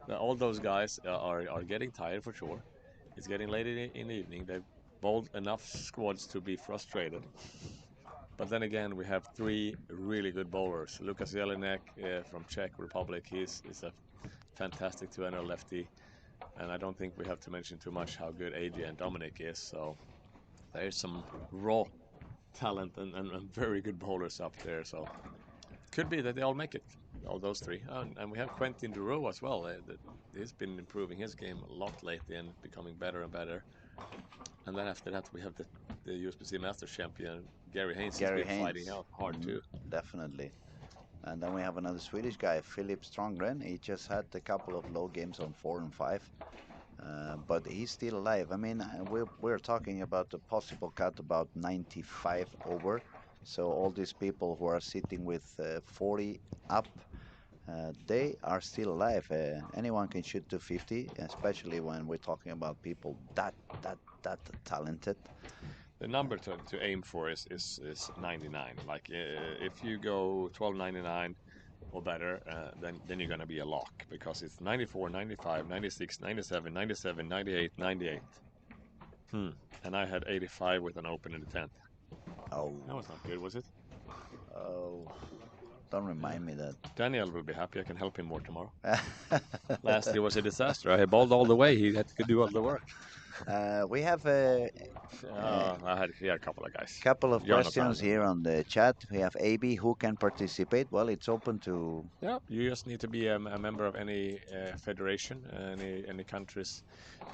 All those guys are getting tired for sure. It's getting late in the evening. They've bowled enough squads to be frustrated. But then again, we have three really good bowlers. Lukas Jelinek from Czech Republic, he's a fantastic 200 lefty. And I don't think we have to mention too much how good AJ and Dominic is. So there's some raw talent and very good bowlers up there. So could be that they all make it, all those three. And we have Quentin Duro as well. He's been improving his game a lot lately and becoming better and better. And then after that, we have the USBC Masters champion, Gary Haynes. He's Gary been fighting Haynes, out hard too. definitely. And then we have another Swedish guy, Philip Strongren. He just had a couple of low games on 4 and 5, but he's still alive. I mean, we're talking about a possible cut about 95 over. So all these people who are sitting with 40 up, they are still alive. Anyone can shoot to 50, especially when we're talking about people that talented. The number to aim for is 99. Like if you go 12.99 or better, then you're gonna be a lock because it's 94, 95, 96, 97, 97, 98, 98. Hmm. And I had 85 with an open in the 10th. Oh, That was not good, was it? oh, don't Yeah. remind me that. Daniel will be happy. I can help him more tomorrow. Last year was a disaster. I bowled all the way. He had to do all the work. We have a He had a couple of guys. couple of questions Jonathan. here on the chat. We have AB, who can participate? Well, it's open to. Yeah, you just need to be a member of any federation, any country's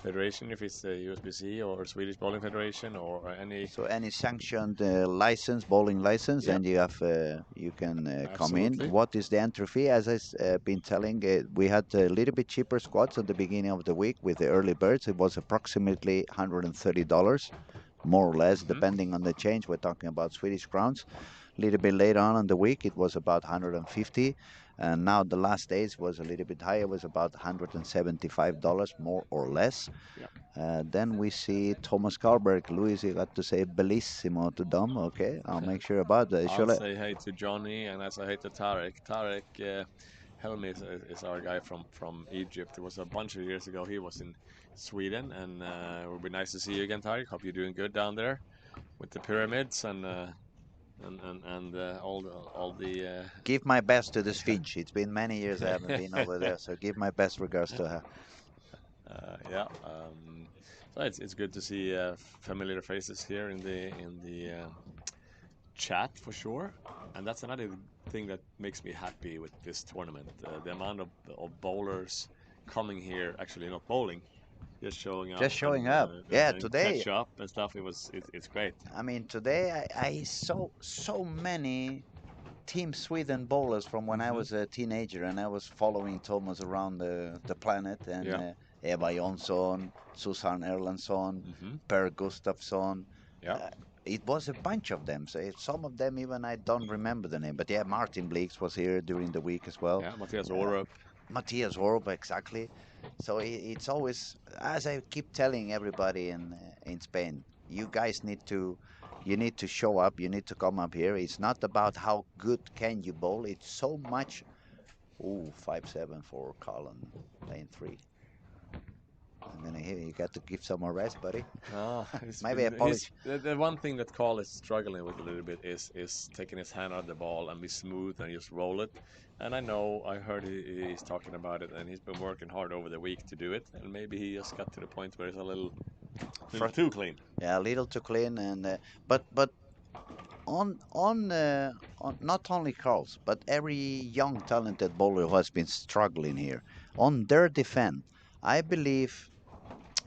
federation, if it's the USBC or Swedish Bowling Federation or any. So any sanctioned license, bowling license, Yeah, and you can come in. absolutely. What is the entry fee? As I've been telling, we had a little bit cheaper squads at the beginning of the week with the early birds. It was approximately $130, more or less, Hmm. depending on the change. We're talking about Swedish crowns. A little bit later on in the week, it was about 150, and now the last days was a little bit higher. It was about $175, more or less. Yeah. Then we see Thomas Carlberg. Luis, you got to say bellissimo to them. Okay, I'll make sure about that. I'll Shall I? say hey to Johnny and I say hey to Tarek. Tarek Helmi is our guy from Egypt. It was a bunch of years ago. He was in Sweden, and it would be nice to see you again, Tarek. Hope you're doing good down there with the pyramids and all the. Give my best to the Sphinx. It's been many years I haven't been over there, so give my best regards to her. Yeah. So it's good to see familiar faces here in the chat for sure, and that's another thing that makes me happy with this tournament. The amount of bowlers coming here, actually not bowling, just showing up Just showing up. Yeah, and today. catch up and stuff. It's great. I mean, today I saw so many Team Sweden bowlers from when I Hmm. was a teenager, and I was following Thomas around the planet, and Yeah. Eva Jonsson, Susanne Erlandsson, Hmm. Per Gustafsson. Yeah. Uh, it was a bunch of them. So some of them even I don't remember the name, but yeah, Martin Bleeks was here during the week as well. Yeah. Matthias Uh, Orup. Matthias Horb, exactly. So it's always, as I keep telling everybody in Spain, you guys need to show up. You need to come up here. It's not about how good can you bowl. It's so much. Ooh, 5-7 for Colin, lane 3. I'm gonna hear you got to give some more rest, buddy. Ah, he's Maybe been he's apology. the one thing that Carl is struggling with a little bit is taking his hand out of the ball and be smooth and just roll it. And I heard he's talking about it, and he's been working hard over the week to do it. And maybe he just got to the point where it's a little too clean. Yeah, a little too clean, and but on not only Carl's, but every young talented bowler who has been struggling here on their defense. I believe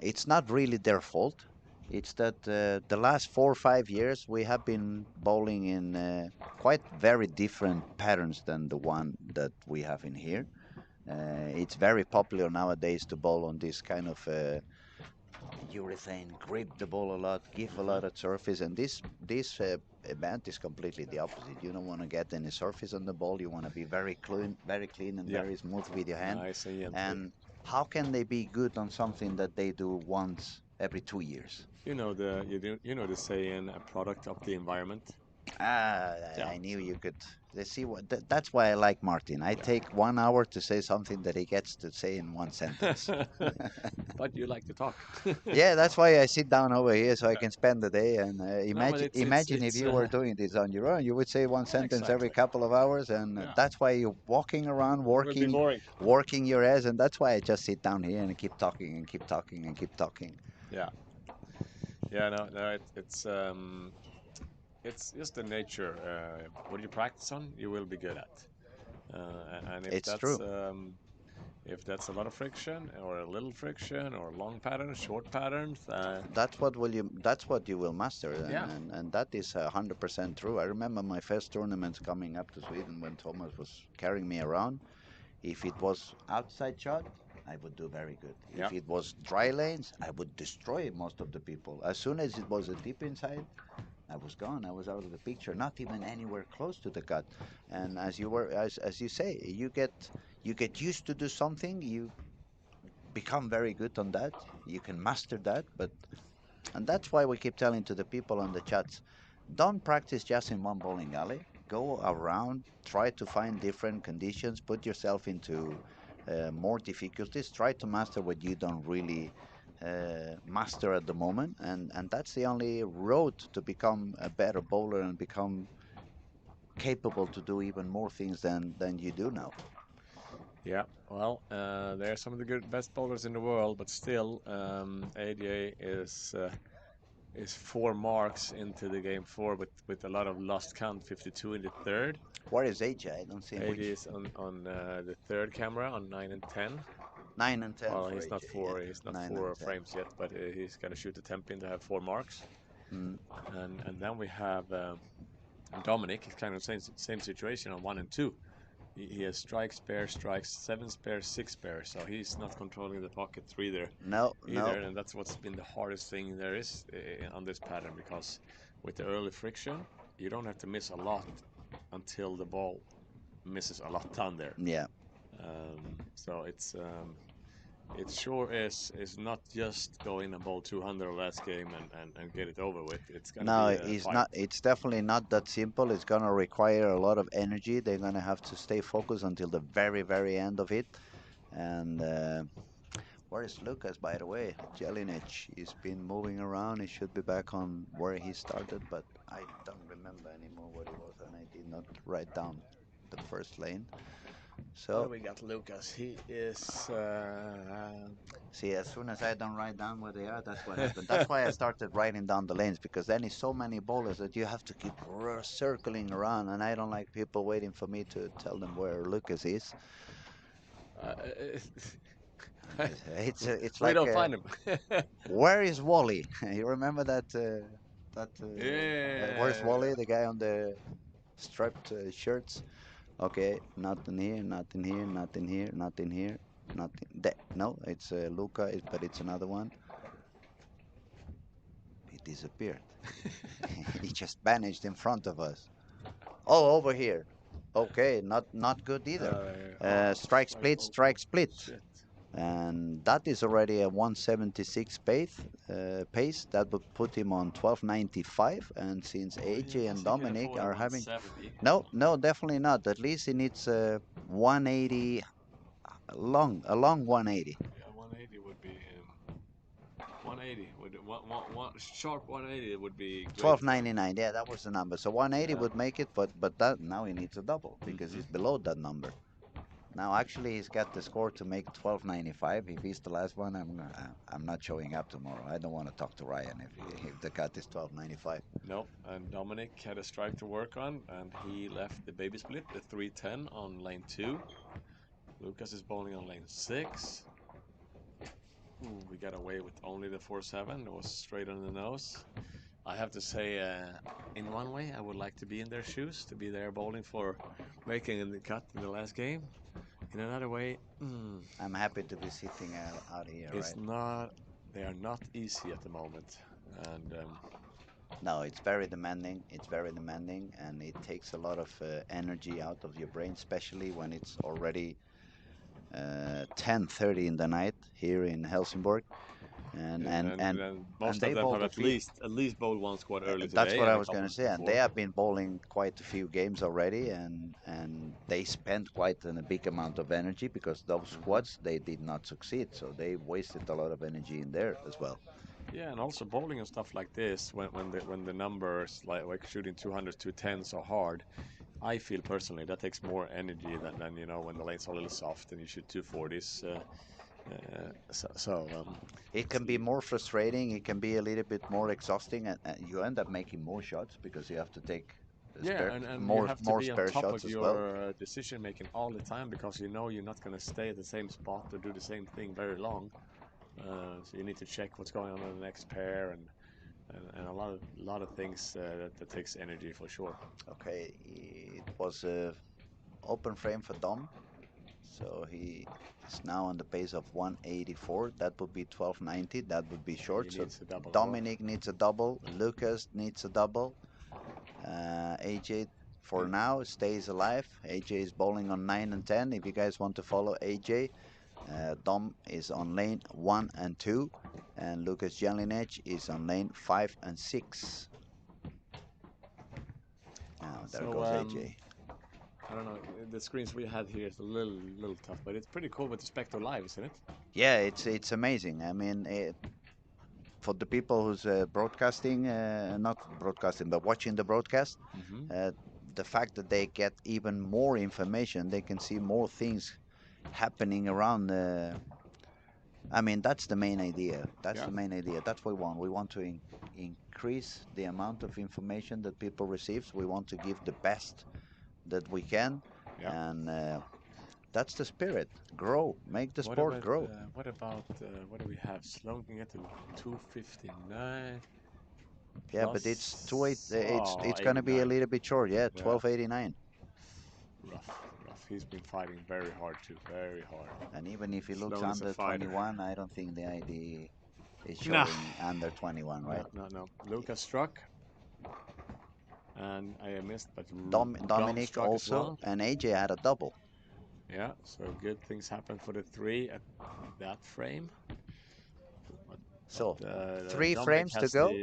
it's not really their fault. It's that the last 4 or 5 years we have been bowling in quite very different patterns than the one that we have in here. It's very popular nowadays to bowl on this kind of urethane, grip the ball a lot, give a Uh-huh. lot of surface, and this event is completely the opposite. You don't want to get any surface on the ball. You want to be very clean and Yeah, very smooth with your hand. nice and gently. And how can they be good on something that they do once every 2 years? You know the saying, a product of the environment. Ah, Yeah, I knew so you could. Let's see that's why I like Martin. I yeah. take 1 hour to say something that he gets to say in one sentence. But you like to talk. Yeah, that's why I sit down over here so I can spend the day. And No, but imagine if it's you were doing this on your own, you would say one sentence every exactly. couple of hours, and Yeah, that's why you're walking around, it would be working, boring. working your ass, and that's why I just sit down here and keep talking and keep talking and keep talking. Yeah, yeah. No, no. It's just the nature. What you practice on, you will be good at. And It's true. if that's a lot of friction or a little friction or long patterns, short patterns, That's what you will master, yeah, and that is 100% true. I remember my first tournaments coming up to Sweden when Thomas was carrying me around. If it was outside shot, I would do very good. yeah, If it was dry lanes, I would destroy most of the people. As soon as it was a deep inside, I was gone. I was out of the picture, not even anywhere close to the cut. And as you say, you get used to do something, you become very good on that. You can master that, but and that's why we keep telling to the people on the chats, don't practice just in one bowling alley. Go around, try to find different conditions, put yourself into more difficulties, try to master what you don't really master at the moment, and that's the only road to become a better bowler and become capable to do even more things than you do now. yeah. Well, they're some of the best bowlers in the world, but still, AJ is 4 marks into the game four with a lot of lost count, 52 in the third. Where is AJ? I don't see him. AJ Which is on the third camera on 9 and 10. 9 and 10 Well, for AJ? Yeah, he's not nine and four ten. frames yet, but he's gonna shoot the temp in to have 4 marks. Mm. And then we have Dominic. It's kind of same situation on 1 and 2. He has strike, spare, strikes, 7 spare, 6 spare. So he's not controlling the pocket three there No, no. either, and that's what's been the hardest thing there is on this pattern, because with the early friction, you don't have to miss a lot until the ball misses a lot down there. Yeah. So it sure is not just go in and bowl 200 last game and get it over with. It's gonna No, be a it's fight. not. It's definitely not that simple. It's gonna require a lot of energy. They're gonna have to stay focused until the very, very end of it. And where is Lucas, by the way? Jelinek. He's been moving around. He should be back on where he started, but I don't remember anymore what it was, and I did not write down the first lane. What do So we got, Lucas? He is. see, as soon as I don't write down where they are, that's what happened. That's why I started writing down the lanes, because then it's so many bowlers that you have to keep circling around, and I don't like people waiting for me to tell them where Lucas is. It's we like don't find him. where is Wally? You remember that where's Yeah. Wally, the guy on the striped shirts? Okay, not in here, not in here, not in here, not in here, not in there. No, it's Luca, but it's another one. He disappeared. He just vanished in front of us. Oh, over here. Okay, not good either. Strike Strike. split, Oh, strike split. shit. And that is already a 176 pace. That would put him on 1295. And since AJ and Is he gonna Dominic phone a are having 170? no, no, definitely not. At least he needs 180 a long 180. Yeah, 180 would be 180 would sharp 180 would be great for him. 1299. Yeah, that was the number. So 180 Yeah. would make it, but that now he needs a double because Hmm. he's below that number. Now, actually, he's got the score to make 1295. If he's the last one, I'm not showing up tomorrow. I don't want to talk to Ryan if the cut is 1295. No, and Dominic had a strike to work on, and he left the baby split, the 310 on lane 2. Lucas is bowling on lane 6. Ooh, we got away with only the 4-7. It was straight on the nose. I have to say, in one way, I would like to be in their shoes, to be there bowling for making the cut in the last game. In another way, I'm happy to be sitting out here, it's right? not. They are not easy at the moment, and No, it's very demanding. It's very demanding, and it takes a lot of energy out of your brain, especially when it's already 10:30 in the night here in Helsingborg, and and and and, and and and most of they them bowl have to feet. at least bowled one squad early That's today what I and a was going couple to say, and they before. have been bowling quite a few games already, and they spent quite a big amount of energy because those Hmm. squads they did not succeed, so they wasted a lot of energy in there as well. Yeah, and also bowling and stuff like this, when the numbers like shooting 200s, 210s are hard, I feel personally that takes more energy than when the lanes are a little soft and you shoot 240s. It can be more frustrating. It can be a little bit more exhausting, and you end up making more shots because you have to take yeah, and you more have to more be on spare top of shots as well. your decision making all the time because you know you're not going to stay at the same spot or do the same thing very long. So you need to check what's going on the next pair and a lot of things that takes energy for sure. Okay, it was a open frame for Dom, so he is now on the pace of 184. That would be 1290. That would be He short. So needs a double as well. Dominic needs a double. Lucas needs a double. AJ for now stays alive. AJ is bowling on 9 and 10. If you guys want to follow AJ, Dom is on lane 1 and 2, and Lucas Jelinek is on lane 5 and 6. Now there So goes AJ. I don't know. The screens we had here is a little tough, but it's pretty cool with the Spectre Live, isn't it? Yeah, it's amazing. I mean, for the people who's broadcasting, not broadcasting, but watching the broadcast, Hmm. uh, the fact that they get even more information, they can see more things happening around. I mean, that's the main idea. That's Yeah, the main idea. That's what we want. We want to increase the amount of information that people receive. We want to give the best that we can, yeah. and that's the spirit. Grow, make the What sport about grow. what do we have? Sloan can get to 259 Yeah, but it's two eight. plus It's gonna be a 89. little bit short. Yeah, Yeah, 1289. rough, rough. He's been fighting very hard too, very hard. And even if he looks Sloan is a under fighter. 21, I don't think the ID is Nah, showing under 21, no, right? no, no. Lucas struck, and I missed, but Dom Dominic struck as also, well. and AJ had a double. Yeah, so good things happen for the three at that frame. But, So three Dominic frames to has go.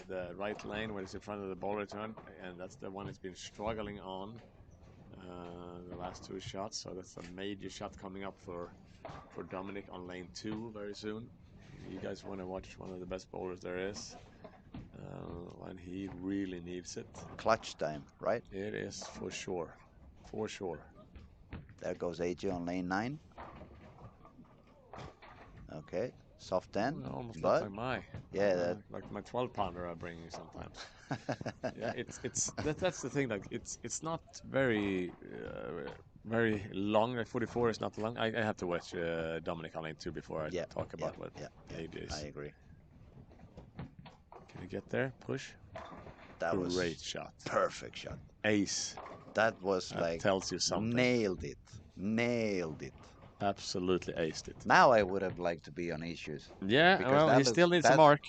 the right lane where it's in front of the ball return, and that's the one he's been struggling on the last two shots. So that's a major shot coming up for Dominic on lane 2 very soon. You guys want to watch one of the best bowlers there is, and he really needs it. Clutch time, right? It is for sure. There goes AJ on lane 9. Okay, soft Ooh, 10, it almost looks but like my yeah, that like my 12 pounder I bring you sometimes. Yeah, that's the thing. Like it's not very long. Like 44 is not long. I have to watch Dominic on lane 2 before I yeah, talk yeah, about what yeah, yeah. I AJ's. agree. Can you get there? Push. That was Great shot. perfect shot. Ace. That was That like tells you something. nailed it, nailed it. Absolutely aced it. Now I would have liked to be on issues Yeah, because well, that he looks still needs a that mark.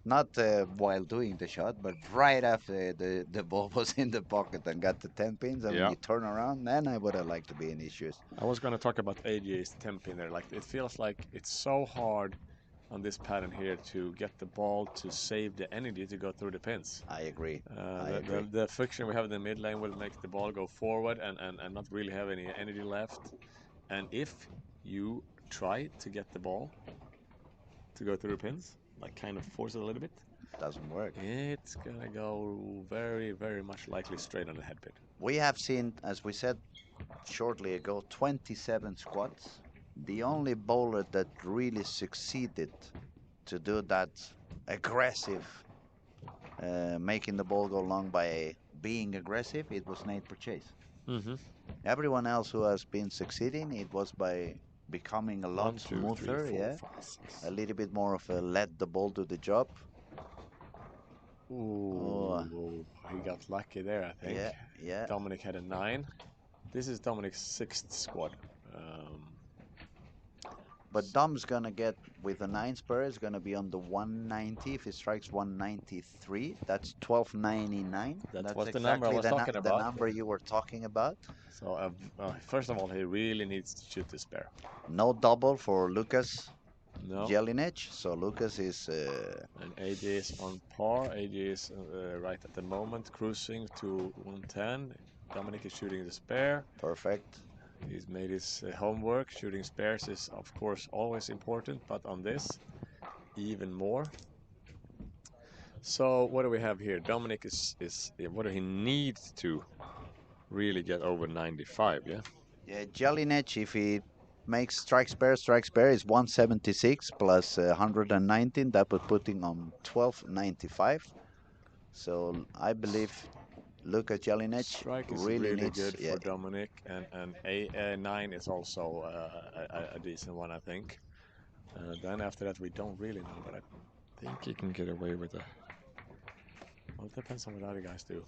not while doing the shot, but right after the ball was in the pocket and got the 10 pins, and when Yeah. you turn around, then I would have liked to be in issues. I was going to talk about AJ's temp in there. Like, it feels like it's so hard on this pattern here to get the ball to save the energy to go through the pins. I agree. Uh, I the, the, agree. the friction we have in the mid lane will make the ball go forward and not really have any energy left. And if you try to get the ball to go through the pins, like kind of force it a little bit, Doesn't work. it's gonna go very, very much likely straight on the head pin. We have seen, as we said shortly ago, 27 squats. The Hmm. only bowler that really succeeded to do that aggressive, making the ball go long by being aggressive, it was Nate Purchase. Hmm. Everyone else who has been succeeding, it was by becoming a lot 1, 2, 3, smoother. 4, Yeah, 5, 6. a little bit more of a let the ball do the job. Oh, Ooh, he got lucky there, I think. yeah, yeah. Dominic had a 9. This is Dominic's 6th squad. Um, But Dom's gonna get with the 9 spur is gonna be on the 190. If he strikes 193, that's 1299. that That's was the number I exactly was talking the about. number you were talking about. So, first of all, he really needs to shoot the spare. No double for Lucas No. Jelinic. So Lucas is And AJ is on par. AJ is right at the moment, cruising to 110. Dominic is shooting the spare. perfect. He's made his homework. Shooting spares is, of course, always important, but on this, even more. So what do we have here? Dominic is what do he needs to really get over 95? Yeah. Yeah, Jelinic, if he makes strike spare is 176 plus 119. That would put him on 1295. So I believe Lucas Jelinic Strike is really really needs. good Yeah, for Dominic, and a 9 is also a decent one, I think. Then after that, we don't really know, but I think he can get away with a. Well, it depends on what other guys do.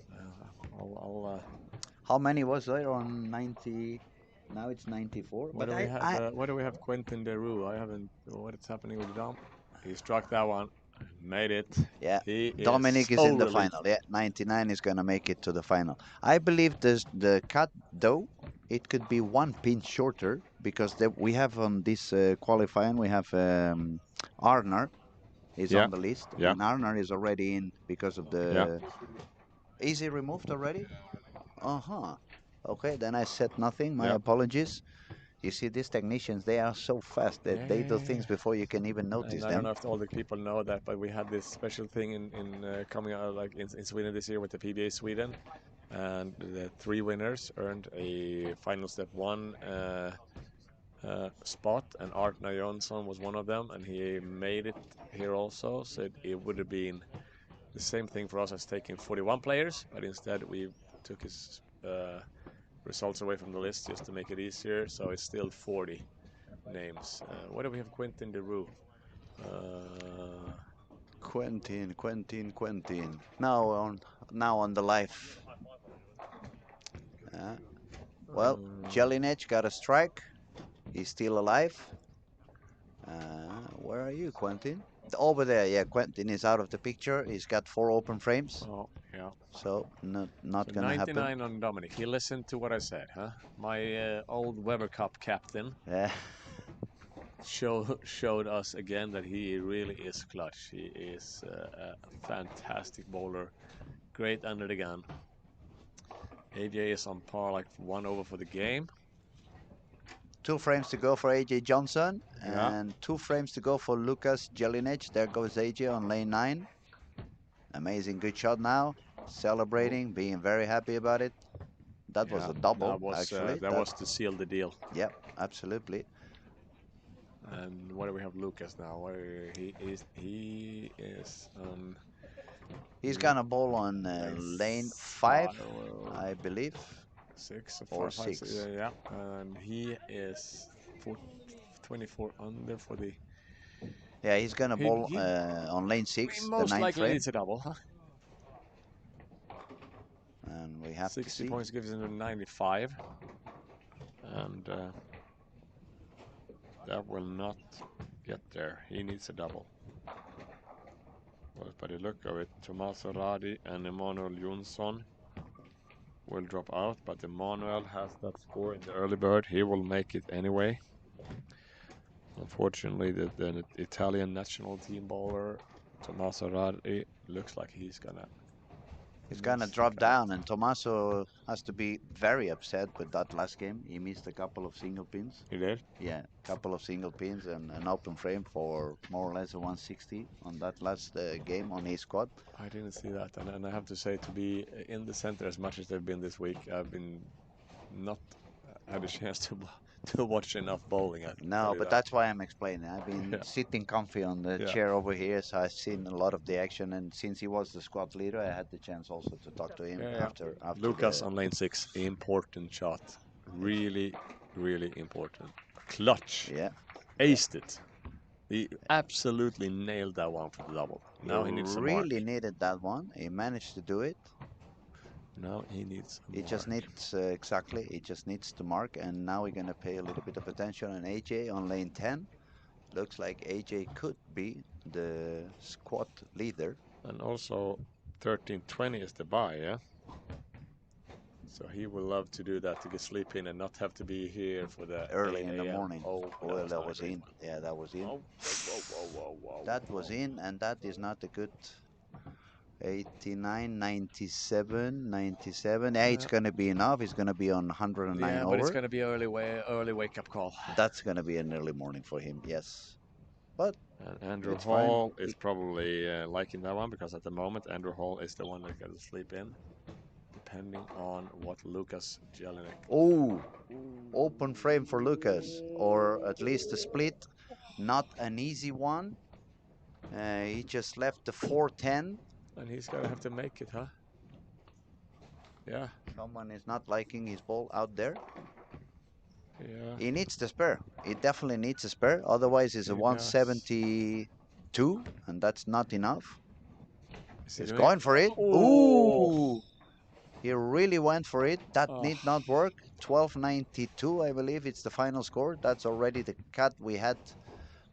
how many was there on 90? Now it's 94. What But do we have? I What do we have? Quentin Deroux. I haven't. What is happening with Dom? He struck that one, made it. yeah, He is Dominic is so in the relieved. final. Yeah, 99 is gonna make it to the final. I believe this the cut though it could be one pin shorter because we have on this qualifying we have Arnar is Yeah, on the list yeah, and Arnar is already in because of yeah. the. Is he removed already? Uh-huh. Okay, then I said nothing. My Yeah. apologies. You see, these technicians, they are so fast that they do Yeah. things before you can even And notice I don't them. know if all the people know that, but we had this special thing in coming out like in Sweden this year with the PBA Sweden, and the 3 winners earned a final step 1 spot, and Artna Jonsson was one of them, and he made it here also. So it would have been the same thing for us as taking 41 players, but instead we took his results away from the list just to make it easier. So it's still 40 names. What do we have? Quentin Deroux. Quentin. Now on the life. Uh, well, Jelinek got a strike. He's still alive. Where are you, Quentin? Over there, yeah. Quentin is out of the picture. He's got 4 open frames, Oh, yeah. so not So gonna happen. 99 on Dominic. He listened to what I said, huh? My old Weber Cup captain Yeah. showed us again that he really is clutch. He is a fantastic bowler, great under the gun. AJ is on par, like 1 over for the game. 2 frames to go for AJ Johnson Yeah. and 2 frames to go for Lucas Jelinic. There goes AJ on lane 9. Amazing, good shot now. Oh, Celebrating, being very happy about it. That was yeah. a double, actually. That was to seal the deal. Yep, absolutely. And what do we have, Lucas now? He is He's gonna bowl on lane lane 5, 5, I believe, 6 or or 5, 5, 6, 6. yeah. And he is 24 under for the. Yeah, he's gonna bowl He on lane 6, the most 9th likely frame, needs a double, huh? and we have to 60 see. points gives him a 95, and that will not get there. He needs a double. Well, by the look of it, Tommaso Radi and Emanuel Jonsson will drop out, but Emanuel has that score in the early bird. He will make it anyway. Unfortunately, the Italian national team bowler Tommaso Radi looks like he's gonna He's gonna miss the drop cut. down, and Tommaso has to be very upset with that last game. He missed a couple of single pins. He did. Yeah, a couple of single pins and an open frame for more or less a 160 on that last game on his squad. I didn't see that, and I have to say, to be in the center as much as they've been this week, I've been not had a chance to watch enough bowling. I can tell No, you but that. that's why I'm explaining. I've been Yeah, sitting comfy on the yeah, chair over here, so I've seen a lot of the action. And since he was the squad leader, I had the chance also to talk to him yeah. after Lucas the. on lane 6, important shot. Really really important. Clutch. Yeah, yeah. Aced it. He absolutely nailed that one for the double. He Now he needs some mark. really needed that one. He managed to do it. Now he needs some He just mark. needs exactly. He just needs to mark, and now we're gonna pay a little bit of attention on AJ on lane 10. Looks like AJ could be the squad leader. And also 1320 is the buy, yeah? So he will love to do that to get sleep in and not have to be here for the Early 8 in the a.m. morning. Oh, that Well, was that not a was great in. one. Yeah, that was in. Oh, whoa, whoa, whoa, whoa, whoa, That was whoa. in, and that is not a good 89, 97, 97. Yeah, it's Yeah, gonna be enough. It's gonna be on 109 yeah, but it's over. gonna be early wake up call. That's gonna be an early morning for him. Yes, but And Andrew it's fine. Hall is probably liking that one because at the moment Andrew Hall is the one that got to sleep in, depending on what Lucas Jelinek. Oh, open frame for Lucas, or at least a split. Not an easy one. He just left the 410. And he's gonna have to make it, huh? Yeah, Someone is not liking his ball out there. yeah, He needs the spare. He definitely needs a spare. Otherwise, it's a he does. 172, and that's not enough. Is he He's doing it? going for it. Oh, Ooh, he really went for it. That oh, need not work. 1292, I believe it's the final score. That's already the cut we had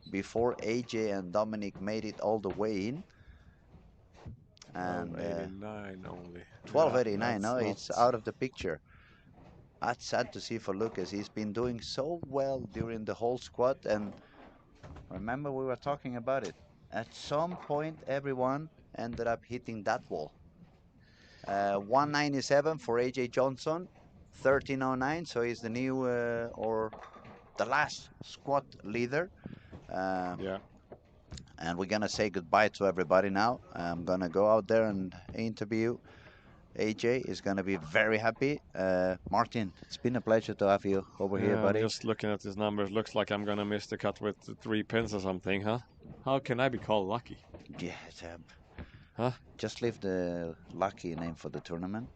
before AJ and Dominic made it all the way in. And 1289 only. Yeah, 1289, that's no, not. it's out of the picture. That's sad to see for Lucas. He's been doing so well during the whole squad, and remember we were talking about it. At some point, everyone ended up hitting that wall. 197 for AJ Johnson, 1309. So he's the new or the last squad leader. Uh, Yeah, and we're gonna say goodbye to everybody now. I'm gonna go out there and interview. AJ is gonna be very happy. Martin, it's been a pleasure to have you over here, yeah. I'm buddy. just looking at these numbers. Looks like I'm gonna miss the cut with 3 pins or something, huh? How can I be called lucky? Yeah, Huh? just leave the lucky name for the tournament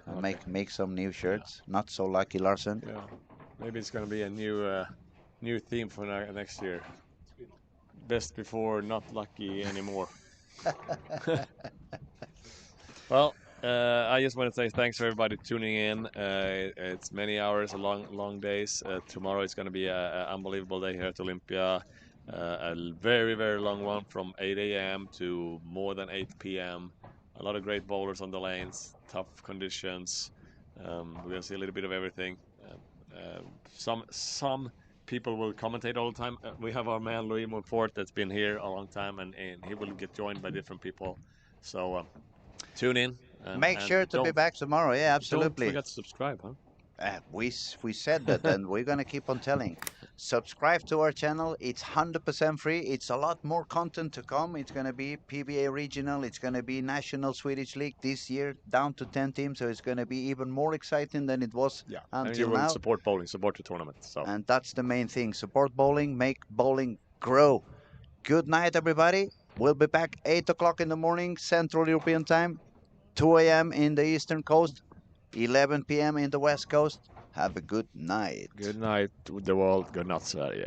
and Okay. make some new Yeah, shirts. Not so lucky, Larsen. yeah. Maybe it's gonna be a new theme for next year. Best before, not lucky anymore. Well, I just want to say thanks for everybody tuning in. It's many hours, long days. Tomorrow is going to be an unbelievable day here at Olympia. A very, very long one from 8 a.m. to more than 8 p.m. A lot of great bowlers on the lanes, tough conditions. We're going to see a little bit of everything. Some people will commentate all the time. We have our man Louis Montfort that's been here a long time, and he will get joined by different people. So tune in Make and sure to be back tomorrow. Yeah, don't absolutely. forget to subscribe, huh? We said that, and we're gonna keep on telling. Subscribe to our channel. It's 100% free. It's a lot more content to come. It's gonna be PBA regional. It's gonna be national Swedish league this year, down to 10 teams. So it's gonna be even more exciting than it was Yeah, and you until will now. support bowling, support the tournament. So And that's the main thing. Support bowling, make bowling grow. Good night, everybody. We'll be back 8 o'clock in the morning, Central European time, 2 a.m. in the Eastern Coast, 11 p.m. in the West Coast. Have a good night. good night, the world. Good night, Sverige.